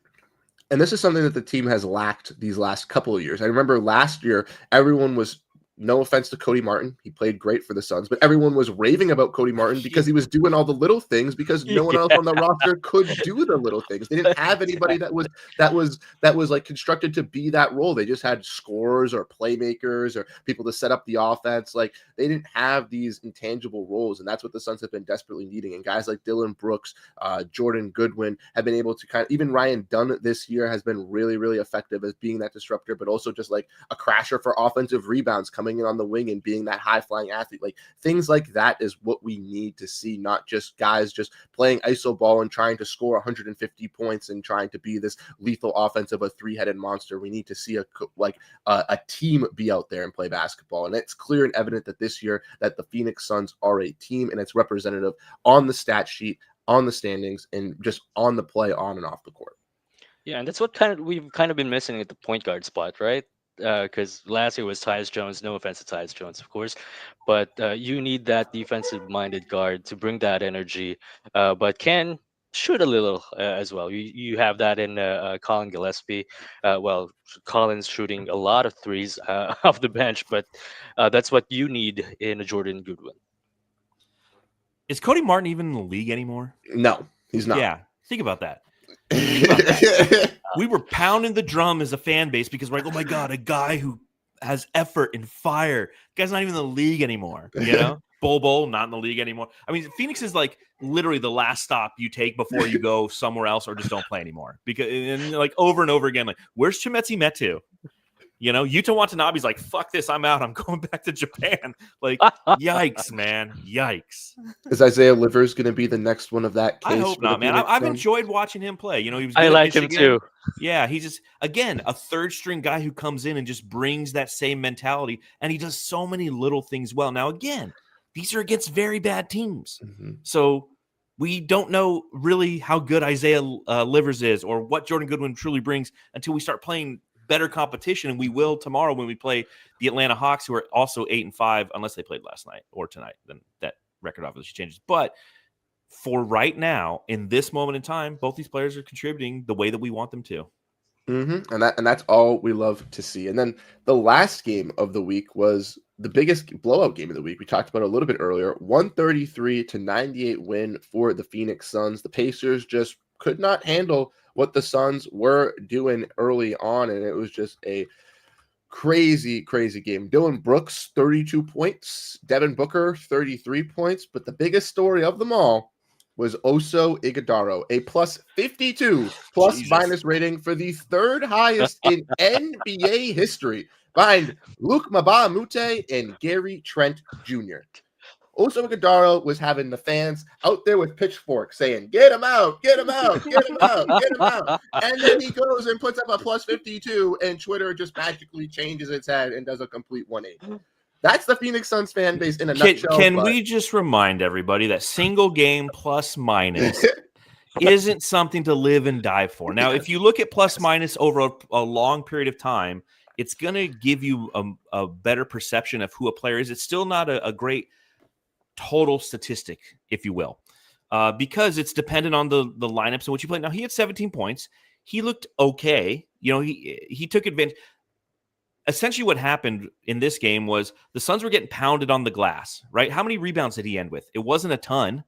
And this is something that the team has lacked these last couple of years. I remember last year, everyone was, no offense to Cody Martin, he played great for the Suns, but everyone was raving about Cody Martin because he was doing all the little things, because no one else on the roster could do the little things. They didn't have anybody that was like constructed to be that role. They just had scorers or playmakers or people to set up the offense. Like, they didn't have these intangible roles, and that's what the Suns have been desperately needing. And guys like Dylan Brooks, Jordan Goodwin have been able to even Ryan Dunn this year has been really, really effective as being that disruptor, but also just like a crasher for offensive rebounds, coming in on the wing and being that high flying athlete. Like, things like that is what we need to see, not just guys just playing iso ball and trying to score 150 points and trying to be this lethal offense of a three-headed monster. We need to see a team be out there and play basketball. And it's clear and evident that this year that the Phoenix Suns are a team, and it's representative on the stat sheet, on the standings, and just on the play on and off the court. Yeah, and that's what we've kind of been missing at the point guard spot, right? Because last year was Tyus Jones. No offense to Tyus Jones, of course, but you need that defensive-minded guard to bring that energy, but can shoot a little as well. You have that in Colin Gillespie. Colin's shooting a lot of threes off the bench, but that's what you need in a Jordan Goodwin. Is Cody Martin even in the league anymore? No, he's not. Yeah, think about that. We were pounding the drum as a fan base because we're like, oh my God, a guy who has effort and fire. The guy's not even in the league anymore. You know, Bol not in the league anymore. I mean, Phoenix is like literally the last stop you take before you go somewhere else or just don't play anymore. Because and like over and over again, like, where's Chimezie Metu? You know, Yuta Watanabe's like, fuck this, I'm out. I'm going back to Japan. Like, yikes, man. Yikes. Is Isaiah Livers going to be the next one of that case? I hope not, man. I've enjoyed watching him play. You know, he was. I like him too. Yeah, he's just, again, a third string guy who comes in and just brings that same mentality, and he does so many little things well. Now, again, these are against very bad teams. Mm-hmm. So we don't know really how good Isaiah Livers is or what Jordan Goodwin truly brings until we start playing better competition, and we will tomorrow when we play the Atlanta Hawks, who are also 8-5, unless they played last night or tonight. Then that record obviously changes. But for right now, in this moment in time, both these players are contributing the way that we want them to. Mm-hmm. And that's all we love to see. And then the last game of the week was the biggest blowout game of the week. We talked about it a little bit earlier. 133-98 win for the Phoenix Suns. The Pacers just could not handle what the Suns were doing early on, and it was just a crazy, crazy game. Dylan Brooks, 32 points. Devin Booker, 33 points. But the biggest story of them all was Oso Ighodaro, a plus 52 plus-minus rating for the third highest in NBA history, behind Luke Mbah a Moute and Gary Trent Jr. Oso Ighodaro was having the fans out there with pitchforks saying, get him out, get him out, get him out, get him out. And then he goes and puts up a plus 52, and Twitter just magically changes its head and does a complete 180. That's the Phoenix Suns fan base in a nutshell. Can we just remind everybody that single game plus minus isn't something to live and die for? Now, if you look at plus minus over a long period of time, it's going to give you a better perception of who a player is. It's still not a great total statistic, if you will, because it's dependent on the lineups in which you play. Now, he had 17 points. He looked okay. You know, he took advantage. Essentially what happened in this game was the Suns were getting pounded on the glass, right? How many rebounds did he end with? It wasn't a ton,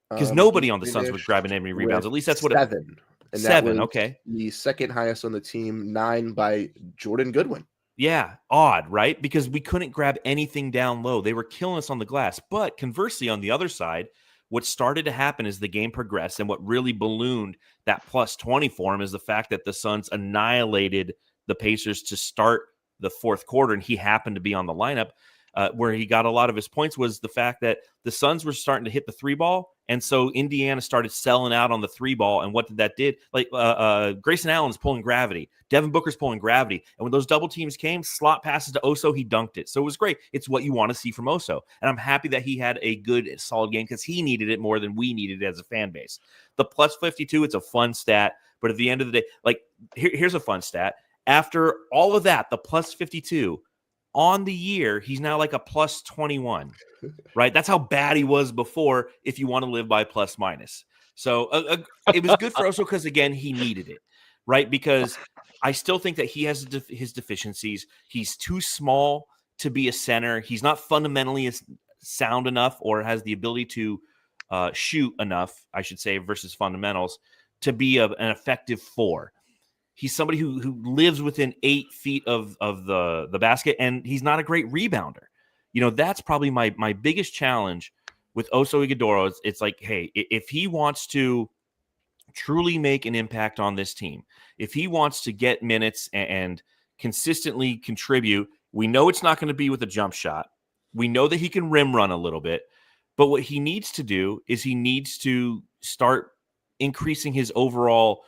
because nobody on the Suns was grabbing any rebounds. At least that's what 7. And seven, that was okay. The second highest on the team, 9 by Jordan Goodwin. Yeah, odd, right? Because we couldn't grab anything down low. They were killing us on the glass. But conversely, on the other side, what started to happen as the game progressed and what really ballooned that plus 20 for him is the fact that the Suns annihilated the Pacers to start the fourth quarter, and he happened to be on the lineup where he got a lot of his points was the fact that the Suns were starting to hit the three ball, And so Indiana started selling out on the 3-ball. And what did that did? Like Grayson Allen's pulling gravity. Devin Booker's pulling gravity. And when those double teams came, slot passes to Oso, he dunked it. So it was great. It's what you want to see from Oso. And I'm happy that he had a good, solid game because he needed it more than we needed it as a fan base. The plus 52, it's a fun stat. But at the end of the day, like here's a fun stat. After all of that, the plus 52 on the year, he's now like a plus 21. Right? That's how bad he was before if you want to live by plus minus. So it was good for Oso because, again, he needed it, right? Because I still think that he has his deficiencies. He's too small to be a center. He's not fundamentally sound enough or has the ability to shoot enough, I should say, versus fundamentals to be an effective 4. He's somebody who lives within 8 feet of the basket, and he's not a great rebounder. You know, that's probably my biggest challenge with Oso Ighodaro. It's like, hey, if he wants to truly make an impact on this team, if he wants to get minutes and consistently contribute, we know it's not going to be with a jump shot. We know that he can rim run a little bit. But what he needs to do is he needs to start increasing his overall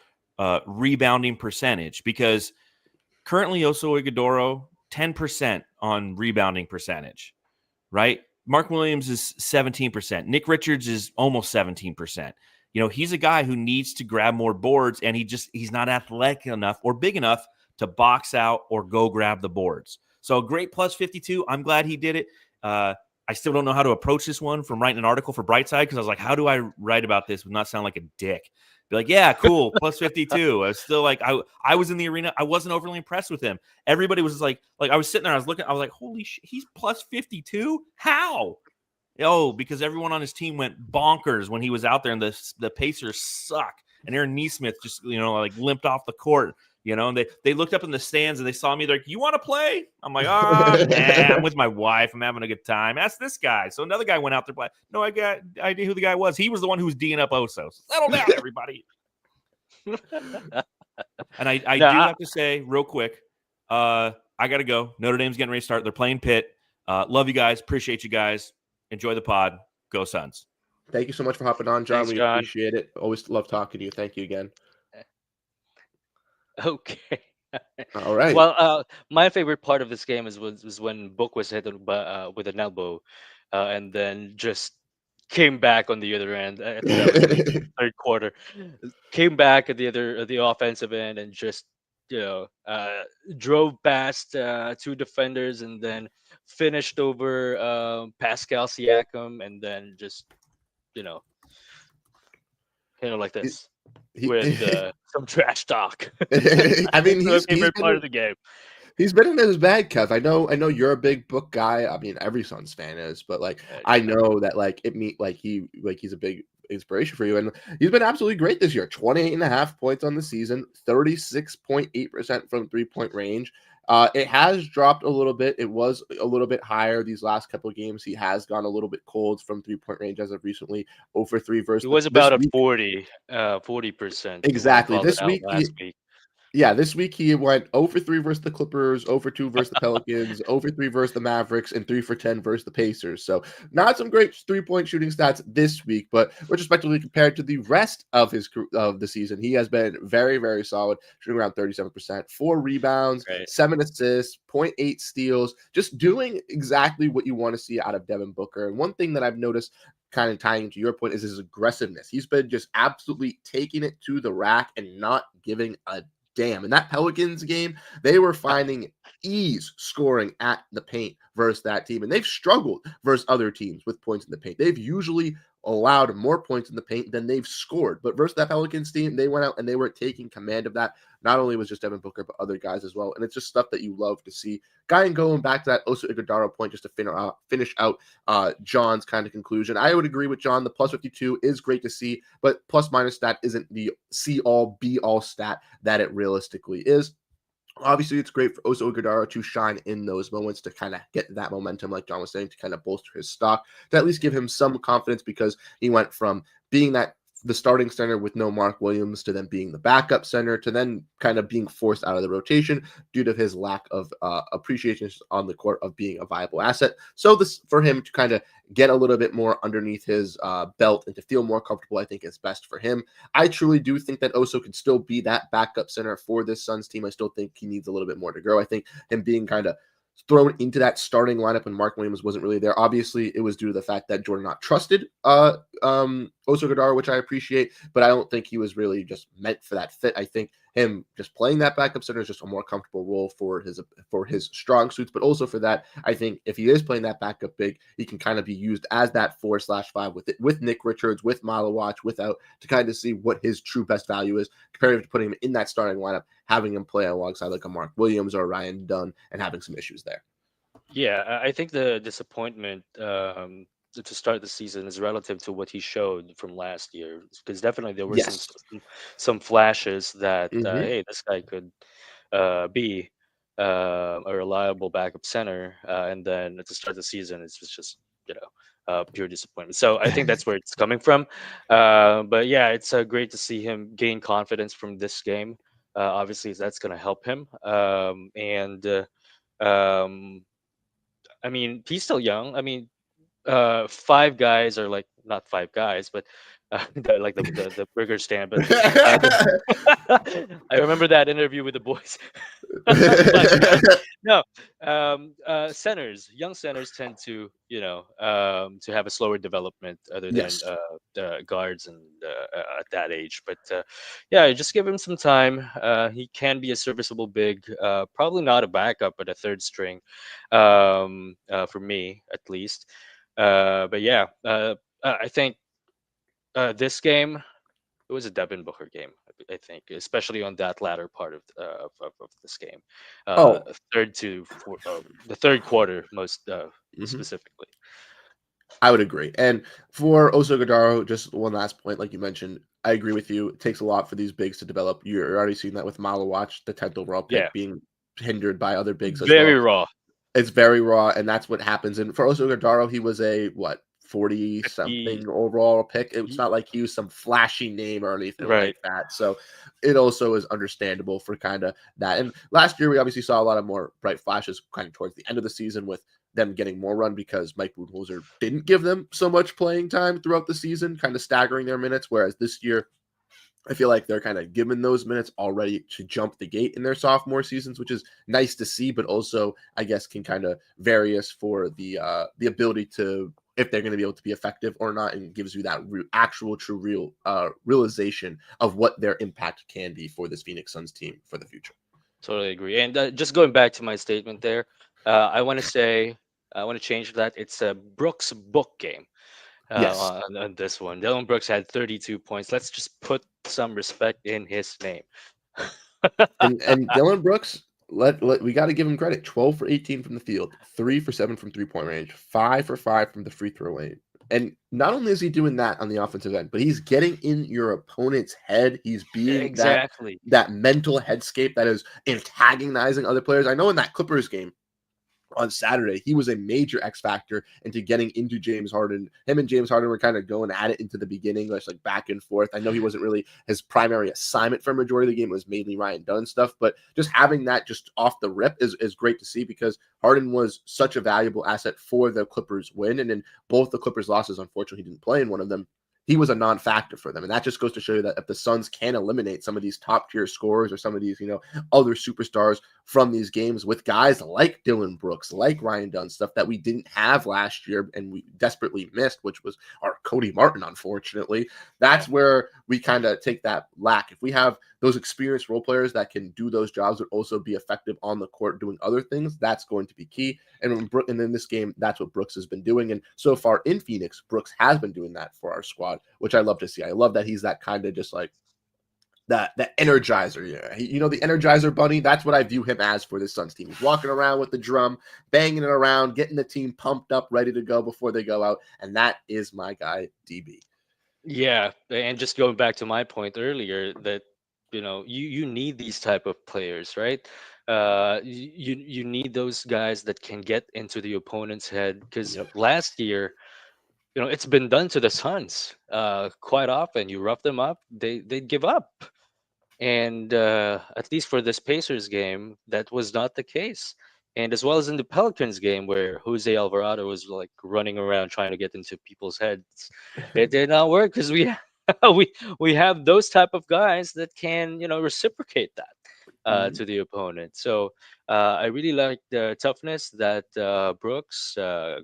rebounding percentage, because currently Oso Ighodaro, 10% on rebounding percentage, right? Mark Williams is 17%. Nick Richards is almost 17%. You know, he's a guy who needs to grab more boards, and he's not athletic enough or big enough to box out or go grab the boards. So a great plus 52. I'm glad he did it. I still don't know how to approach this one from writing an article for Brightside, because I was like, how do I write about this and not sound like a dick? Be like, yeah, cool, plus 52. I was still like, I was in the arena. I wasn't overly impressed with him. Everybody was like I was sitting there, I was looking, I was like, holy shit, he's plus 52? How? Oh, because everyone on his team went bonkers when he was out there, and the Pacers suck. And Aaron Nesmith just, like limped off the court, and they looked up in the stands and they saw me. They're like, you want to play? I'm like, nah, I'm with my wife. I'm having a good time. Ask this guy. So another guy went out there. No, I got idea who the guy was. He was the one who was D'ing up Oso. So settle down, everybody. And I do have to say real quick, I got to go. Notre Dame's getting ready to start. They're playing Pitt. Love you guys. Appreciate you guys. Enjoy the pod. Go Suns. Thank you so much for hopping on, John. Thanks, we John. appreciate it. Always love talking to you. Thank you again. Okay. All right. Well, my favorite part of this game was when Book was hit with an elbow, and then just came back on the other end. I think that was the third quarter. Came back at the offensive end and just drove past 2 defenders and then finished over Pascal Siakam, and then just like this with some trash talk. I mean, he's favorite part of the game. He's been in his bag, Kev. I know you're a big Book guy. I mean, every Suns fan is, but I know that he's a big inspiration for you, and he's been absolutely great this year. 28.5 points on the season, 36.8% from 3-point range. It has dropped a little bit. It was a little bit higher these last couple of games. He has gone a little bit cold from 3-point range as of recently. 0 for 3 versus. It was about 40%. Exactly. Last week. Yeah, this week he went 0 for 3 versus the Clippers, 0 for 2 versus the Pelicans, 0 for 3 versus the Mavericks, and 3 for 10 versus the Pacers. So not some great 3-point shooting stats this week, but retrospectively compared to the rest of the season, he has been very, very solid, shooting around 37%, 4 rebounds, 7 assists, 0.8 steals, just doing exactly what you want to see out of Devin Booker. And one thing that I've noticed, kind of tying to your point, is his aggressiveness. He's been just absolutely taking it to the rack and not giving a damn. In that Pelicans game, they were finding ease scoring at the paint versus that team, and they've struggled versus other teams with points in the paint. They've usually allowed more points in the paint than they've scored, but versus that Pelicans team, they went out and they were taking command of that. Not only was just Devin Booker, but other guys as well, and it's just stuff that you love to see. Going back to that Oso Ighodaro point, just to finish out John's kind of conclusion, I would agree with John. The plus 52 is great to see, but plus minus stat isn't the see-all, be-all stat that it realistically is. Obviously, it's great for Oso Ighodaro to shine in those moments, to kind of get that momentum, like John was saying, to kind of bolster his stock, to at least give him some confidence, because he went from being that the starting center with no Mark Williams to then being the backup center to then kind of being forced out of the rotation due to his lack of appreciation on the court of being a viable asset. So this for him to kind of get a little bit more underneath his belt and to feel more comfortable, I think is best for him. I truly do think that Oso can still be that backup center for this Suns team. I still think he needs a little bit more to grow. I think him being kind of thrown into that starting lineup when Mark Williams wasn't really there. Obviously, it was due to the fact that Jordan not trusted Oso Gadara, which I appreciate, but I don't think he was really just meant for that fit. I think him just playing that backup center is just a more comfortable role for his strong suits, but also for that, I think if he is playing that backup big, he can kind of be used as that 4/5 with Nick Richards, with Malawach, without to kind of see what his true best value is, compared to putting him in that starting lineup, having him play alongside like a Mark Williams or a Ryan Dunn, and having some issues there. Yeah, I think the disappointment to start the season is relative to what he showed from last year, because definitely there were Yes. some flashes that Hmm. hey, this guy could be a reliable backup center, and then at the start of the season, it's just pure disappointment. So I think that's where it's coming from. But yeah, it's great to see him gain confidence from this game. Obviously, that's going to help him, and. Um, I mean, he's still young. I mean, five guys are like not five guys, but like the burger stand. But I remember that interview with the boys. Five guys. No, young centers tend to to have a slower development other than Yes. the guards and at that age. But yeah, just give him some time. He can be a serviceable big, probably not a backup, but a third string, for me at least. But yeah, I think this game it was a Devin Booker game. I think, especially on that latter part of this game, Oh, the third quarter most mhm. specifically. I would agree. And for Oso just one last point, like you mentioned, I agree with you. It takes a lot for these bigs to develop. You're already seeing that with Malawach, the 10th overall Yeah, pick, being hindered by other bigs as very well. raw. It's very raw, and that's what happens. And for Oso he was a what 40 50, something overall pick. It's ye- not like he was some flashy name or anything right. like that. So it also is understandable for kind of that. And last year we obviously saw a lot of more bright flashes kind of towards the end of the season with them getting more run because Mike Budenholzer didn't give them so much playing time throughout the season, kind of staggering their minutes. Whereas this year I feel like they're kind of given those minutes already to jump the gate in their sophomore seasons, which is nice to see, but also I guess can kind of vary us for the ability to if they're going to be able to be effective or not, and gives you that actual true realization of what their impact can be for this Phoenix Suns team for the future. Totally agree. And just going back to my statement there, I want to say I want to change that. It's a Brooks book game. Yes, On this one. Dylan Brooks had 32 points. Let's just put some respect in his name. and Dylan Brooks. Let we got to give him credit. 12 for 18 from the field, 3 for 7 from 3-point range, 5 for 5 from the free throw lane. And not only is he doing that on the offensive end, but he's getting in your opponent's head. He's being Exactly. that mental headscape that is antagonizing other players. I know in that Clippers game on Saturday, he was a major X factor into getting into James Harden. Him and James Harden were kind of going at it into the beginning, like back and forth. I know he wasn't really his primary assignment for a majority of the game. It was mainly Ryan Dunn stuff, but just having that just off the rip is great to see because Harden was such a valuable asset for the Clippers win. And in both the Clippers losses, unfortunately, he didn't play in one of them. He was a non-factor for them. And that just goes to show you that if the Suns can eliminate some of these top-tier scorers or some of these, other superstars from these games with guys like Dylan Brooks, like Ryan Dunn, stuff that we didn't have last year and we desperately missed, which was our Cody Martin, unfortunately. That's where we kind of take that lack. If we have those experienced role players that can do those jobs but also be effective on the court doing other things, that's going to be key. And in this game, that's what Brooks has been doing. And so far in Phoenix, Brooks has been doing that for our squad, which I love to see. I love that he's that kind of just like that energizer. Yeah, the Energizer Bunny. That's what I view him as for this Suns team. He's walking around with the drum, banging it around, getting the team pumped up, ready to go before they go out. And that is my guy, DB. Yeah, and just going back to my point earlier that you need these type of players, right? You need those guys that can get into the opponent's head because Yep. last year it's been done to the Suns quite often. You rough them up, they give up. And at least for this Pacers game, that was not the case. And as well as in the Pelicans game, where Jose Alvarado was like running around trying to get into people's heads, it did not work because we we have those type of guys that can reciprocate that Mhm. to the opponent. So I really like the toughness that Brooks,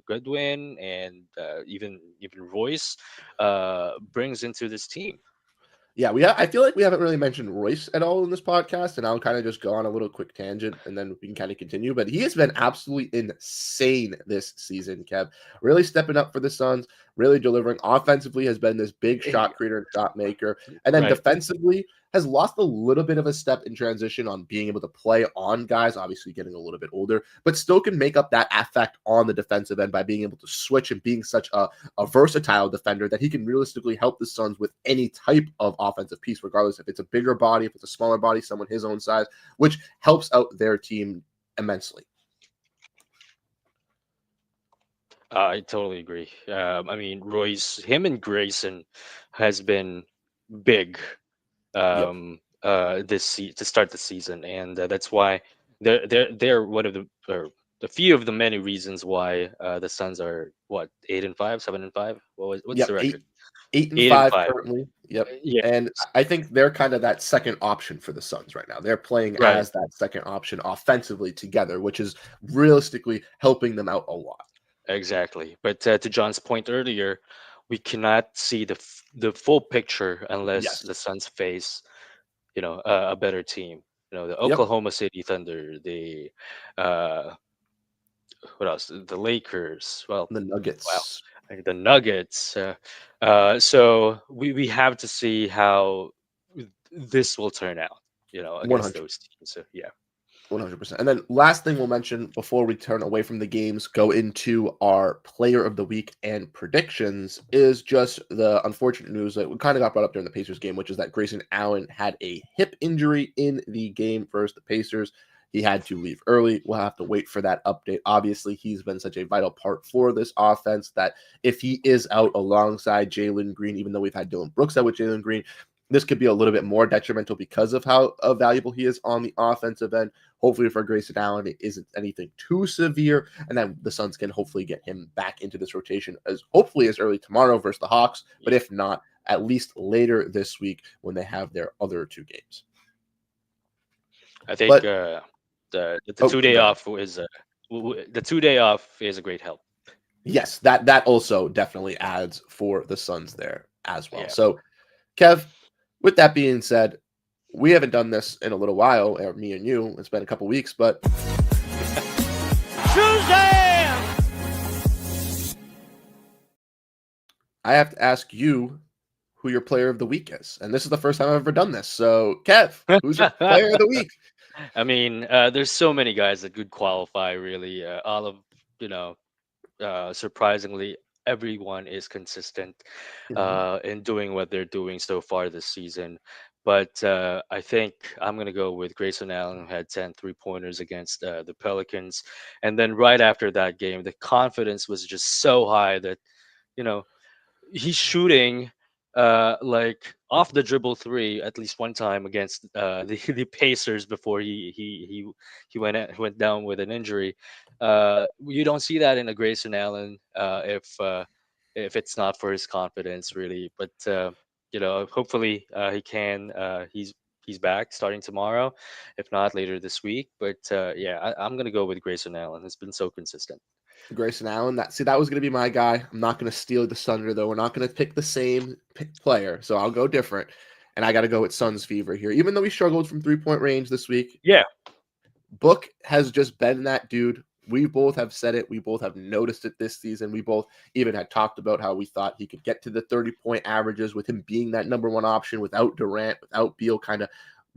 Goodwin, and even Royce brings into this team. Yeah, I feel like we haven't really mentioned Royce at all in this podcast, and I'll kind of just go on a little quick tangent, and then we can kind of continue. But he has been absolutely insane this season, Kev. Really stepping up for the Suns, really delivering. Offensively, has been this big shot creator and shot maker, and then Right. defensively has lost a little bit of a step in transition on being able to play on guys. Obviously, getting a little bit older, but still can make up that effect on the defensive end by being able to switch and being such a versatile defender that he can realistically help the Suns with any type of offensive piece, regardless if it's a bigger body, if it's a smaller body, someone his own size, which helps out their team immensely. I totally agree. I mean, him and Grayson has been big Yep. to start the season, and that's why they're one of the or a few of the many reasons why the Suns are what 8-5, 7-5. What's the Yep. record? Eight and Eight and five five. currently. Yep. Yeah, And I think they're kind of that second option for the Suns right now. They're playing right. as that second option offensively together, which is realistically helping them out a lot. Exactly. But to John's point earlier, we cannot see the full picture unless Yes. the Suns face a better team. The Yep. Oklahoma City Thunder, the uh, what else? The Lakers. Well, The wow, Nuggets. like the Nuggets. So we have to see how this will turn out. Against 100. those teams. So yeah. 100%. And then last thing we'll mention before we turn away from the games, go into our player of the week and predictions is just the unfortunate news that we kind of got brought up during the Pacers game, which is that Grayson Allen had a hip injury in the game versus the Pacers. He had to leave early. We'll have to wait for that update. Obviously, he's been such a vital part for this offense that if he is out alongside Jalen Green, even though we've had Dylan Brooks out with Jalen Green, this could be a little bit more detrimental because of how valuable he is on the offensive end. Hopefully for Grayson Allen, it isn't anything too severe, and then the Suns can hopefully get him back into this rotation hopefully as early tomorrow versus the Hawks, but if not, at least later this week when they have their other two games. I think But the oh, 2 day go ahead. off is the 2 day off is a great help. Yes, that also definitely adds for the Suns there as well. Yeah. So, Kev, with that being said, we haven't done this in a little while, or me and you. It's been a couple weeks, but I have to ask you who your player of the week is. And this is the first time I've ever done this. So, Kev, who's your player of the week? I mean, there's so many guys that could qualify. Really, all of you know, surprisingly, everyone is consistent Mhm. in doing what they're doing so far this season. But I think I'm going to go with Grayson Allen, who had 10 3-pointers against the Pelicans. And then right after that game, the confidence was just so high that, you know, he's shooting like off the dribble three at least one time against the Pacers before he went down with an injury. You don't see that in a Grayson Allen if it's not for his confidence really. But hopefully he can. He's back starting tomorrow, if not later this week. But yeah, I'm gonna go with Grayson Allen. It's been so consistent. Grayson Allen. That was going to be my guy. I'm not going to steal the Thunder, though. We're not going to pick the same player, so I'll go different. And I got to go with Suns Fever here. Even though we struggled from 3-point range this week, Yeah. Book has just been that dude. We both have said it. We both have noticed it this season. We both even had talked about how we thought he could get to the 30-point averages with him being that number one option without Durant, without Beal kind of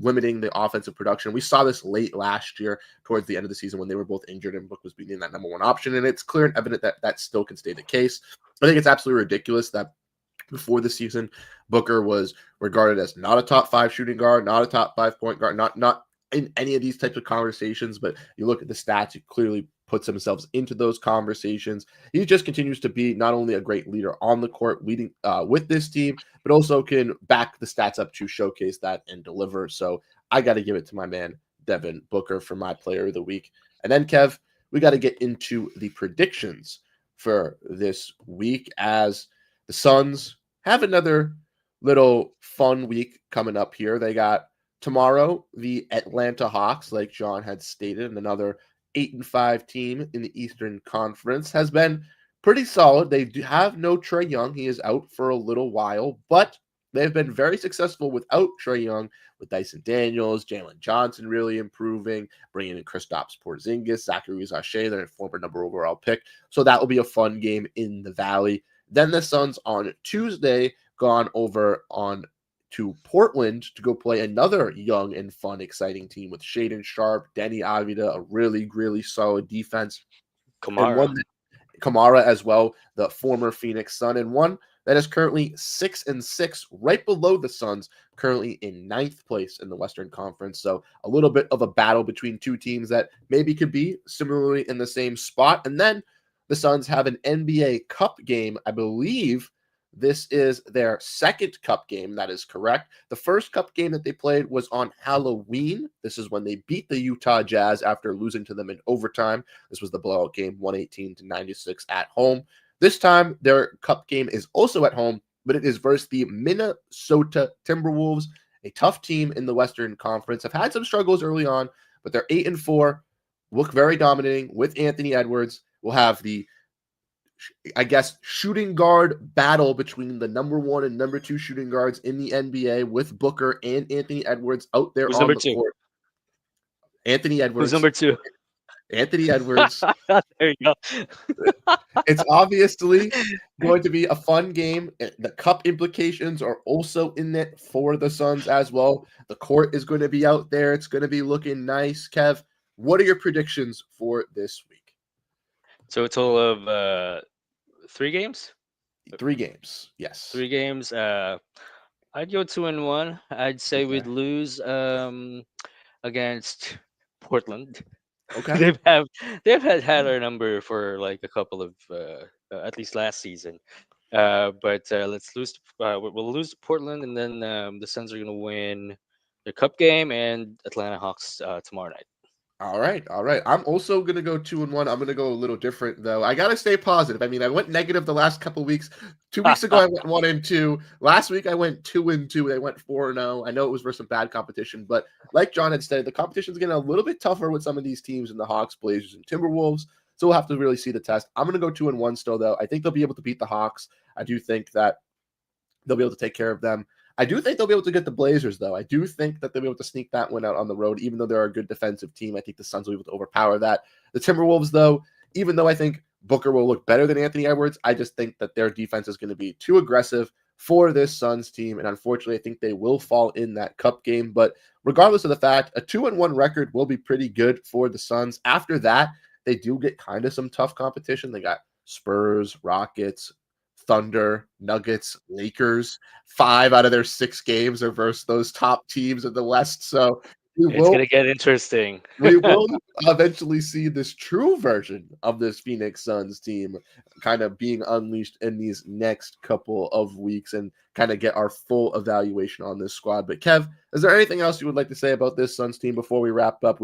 limiting the offensive production. We saw this late last year towards the end of the season when they were both injured and Book was being that number one option. And it's clear and evident that that still can stay the case. I think it's absolutely ridiculous that before the season, Booker was regarded as not a top 5 shooting guard, not a top 5 point guard, not in any of these types of conversations. But you look at the stats, you clearly puts themselves into those conversations. He just continues to be not only a great leader on the court, leading with this team, but also can back the stats up to showcase that and deliver. So I got to give it to my man, Devin Booker, for my player of the week. And then, Kev, we got to get into the predictions for this week as the Suns have another little fun week coming up here. They got tomorrow the Atlanta Hawks, like John had stated, and another 8-5 team in the Eastern Conference. Has been pretty solid. They do have no Trae Young. He is out for a little while, but they've been very successful without Trae Young, with Dyson Daniels, Jalen Johnson really improving, bringing in Kristaps Porzingis, Zachary Zache, their former number overall pick. So that will be a fun game in the Valley. Then the Suns on Tuesday gone over on to Portland to go play another young and fun, exciting team with Shaedon Sharpe, Denny Avdija, a really, really solid defense. And one that Kamara as well, the former Phoenix Sun, and one that is currently 6-6, right below the Suns, currently in 9th place in the Western Conference. So a little bit of a battle between two teams that maybe could be similarly in the same spot. And then the Suns have an NBA Cup game. I believe this is their second Cup game. That is correct. The first Cup game that they played was on Halloween. This is when they beat the Utah Jazz after losing to them in overtime. This was the blowout game, 118-96 at home. This time, their Cup game is also at home, but it is versus the Minnesota Timberwolves, a tough team in the Western Conference. Have had some struggles early on, but they're 8-4, look very dominating with Anthony Edwards. We'll have the, I guess, shooting guard battle between the number 1 and number 2 shooting guards in the NBA with Booker and Anthony Edwards out there on the court. Anthony Edwards. Who's number 2? Anthony Edwards. There you go. It's obviously going to be a fun game. The Cup implications are also in it for the Suns as well. The court is going to be out there. It's going to be looking nice. Kev, what are your predictions for this week? So a total of 3 games? 3 games, yes. 3 games. I'd go 2-1. I'd say we'd lose against Portland. Okay. they've had our number for like a couple of at least last season. But let's lose. We'll lose to Portland, and then the Suns are gonna win the Cup game and Atlanta Hawks tomorrow night. All right. I'm also going to go 2-1. I'm going to go a little different, though. I got to stay positive. I mean, I went negative the last couple of weeks. 2 weeks ago, I went 1-2. Last week, I went 2-2. They went 4-0. I know it was for some bad competition, but like John had said, the competition is getting a little bit tougher with some of these teams in the Hawks, Blazers, and Timberwolves. So we'll have to really see the test. I'm going to go 2-1 still, though. I think they'll be able to beat the Hawks. I do think that they'll be able to take care of them. I do think they'll be able to get the Blazers, though. I do think that they'll be able to sneak that one out on the road, even though they're a good defensive team. I think the Suns will be able to overpower that. The Timberwolves, though, even though I think Booker will look better than Anthony Edwards, I just think that their defense is going to be too aggressive for this Suns team. And unfortunately, I think they will fall in that Cup game. But regardless of the fact, a 2-1 record will be pretty good for the Suns. After that, they do get kind of some tough competition. They got Spurs, Rockets, Thunder, Nuggets, Lakers. 5 out of their 6 games are versus those top teams in the West. So it's going to get interesting. We will eventually see this true version of this Phoenix Suns team kind of being unleashed in these next couple of weeks and kind of get our full evaluation on this squad. But Kev, is there anything else you would like to say about this Suns team before we wrap up?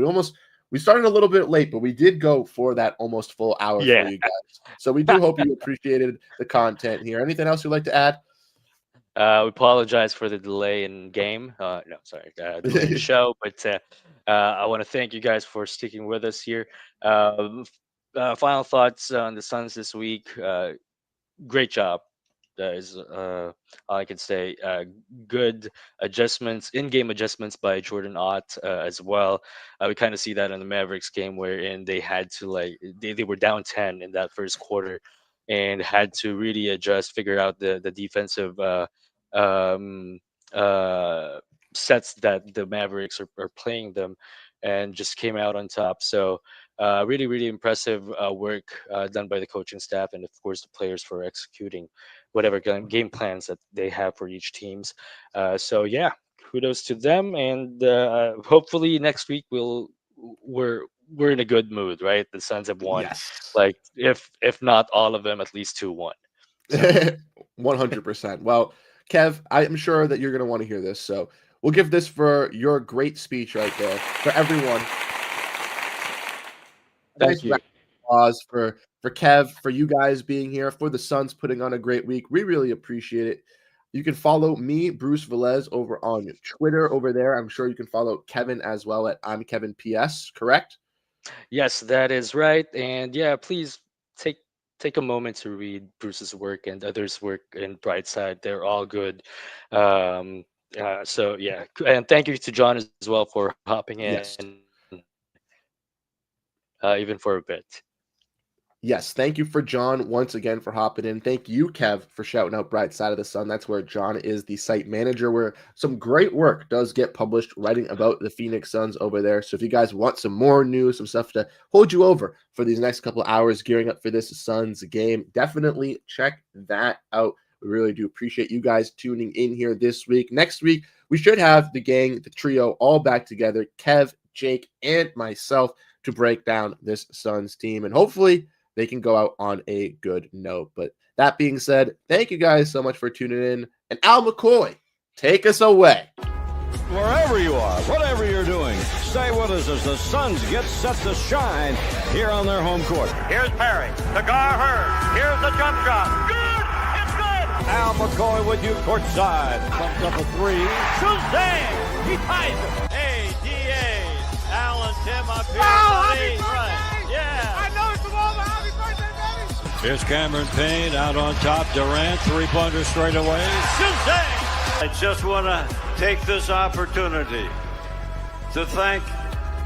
We started a little bit late, but we did go for that almost full hour for you guys. So we do hope you appreciated the content here. Anything else you'd like to add? We apologize for the delay in game. Delay in the show. But I want to thank you guys for sticking with us here. Final thoughts on the Suns this week. Great job. That is all I can say. Good adjustments, in-game adjustments by Jordan Ott as well. We kind of see that in the Mavericks game wherein they had to they were down 10 in that first quarter and had to really adjust, figure out the defensive sets that the Mavericks are playing them, and just came out on top. So really, really impressive work done by the coaching staff and, of course, the players for executing whatever game plans that they have for each teams. So yeah, kudos to them, and hopefully next week we're we're in a good mood, right? The Suns have won, Yes. like if not all of them, at least 2-1. So 100%. Well, Kev, I'm sure that you're going to want to hear this. So we'll give this for your great speech right there for everyone. Nice thank you. round of applause for Kev, for you guys being here, for the Suns putting on a great week. We really appreciate it. You can follow me, Bruce Velez, over on Twitter over there. I'm sure you can follow Kevin as well at I'm Kevin PS, correct? Yes, that is right. And yeah, please take take a moment to read Bruce's work and others' work in Brightside. They're all good. Um, so yeah, and thank you to John as well for hopping Yes. in, even for a bit. Yes, thank you for John once again for hopping in. Thank you, Kev, for shouting out Bright Side of the Sun. That's where John is the site manager, where some great work does get published writing about the Phoenix Suns over there. So if you guys want some more news, some stuff to hold you over for these next couple of hours gearing up for this Suns game, definitely check that out. We really do appreciate you guys tuning in here this week. Next week, we should have the gang, the trio, all back together, Kev, Jake, and myself, to break down this Suns team. And hopefully they can go out on a good note. But that being said, thank you guys so much for tuning in. And Al McCoy, take us away. Wherever you are, whatever you're doing, stay with us as the Suns get set to shine here on their home court. Here's Perry. The guard hurt. Here's the jump shot. Good. It's good. Al McCoy with you courtside. Pumped up a three. Shazam! He ties it. Hey, DA. Al and Tim up here. happy Right. Yeah. I know it's the ball, but happy birthday, baby! Here's Cameron Payne out on top. Durant, three-pointer straight away. Shazam! I just want to take this opportunity to thank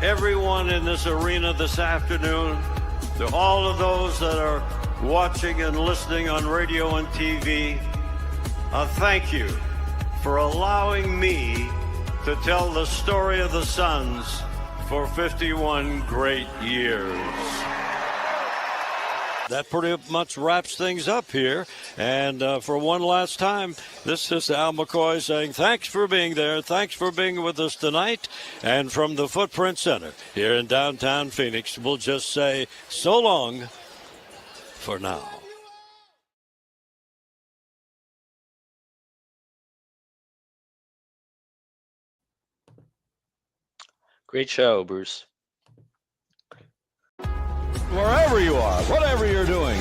everyone in this arena this afternoon, to all of those that are watching and listening on radio and TV. Thank you for allowing me to tell the story of the Suns for 51 great years. That pretty much wraps things up here. And for one last time, this is Al McCoy saying thanks for being there. Thanks for being with us tonight. And from the Footprint Center here in downtown Phoenix, we'll just say so long for now. Great show, Bruce. Wherever you are, whatever you're doing,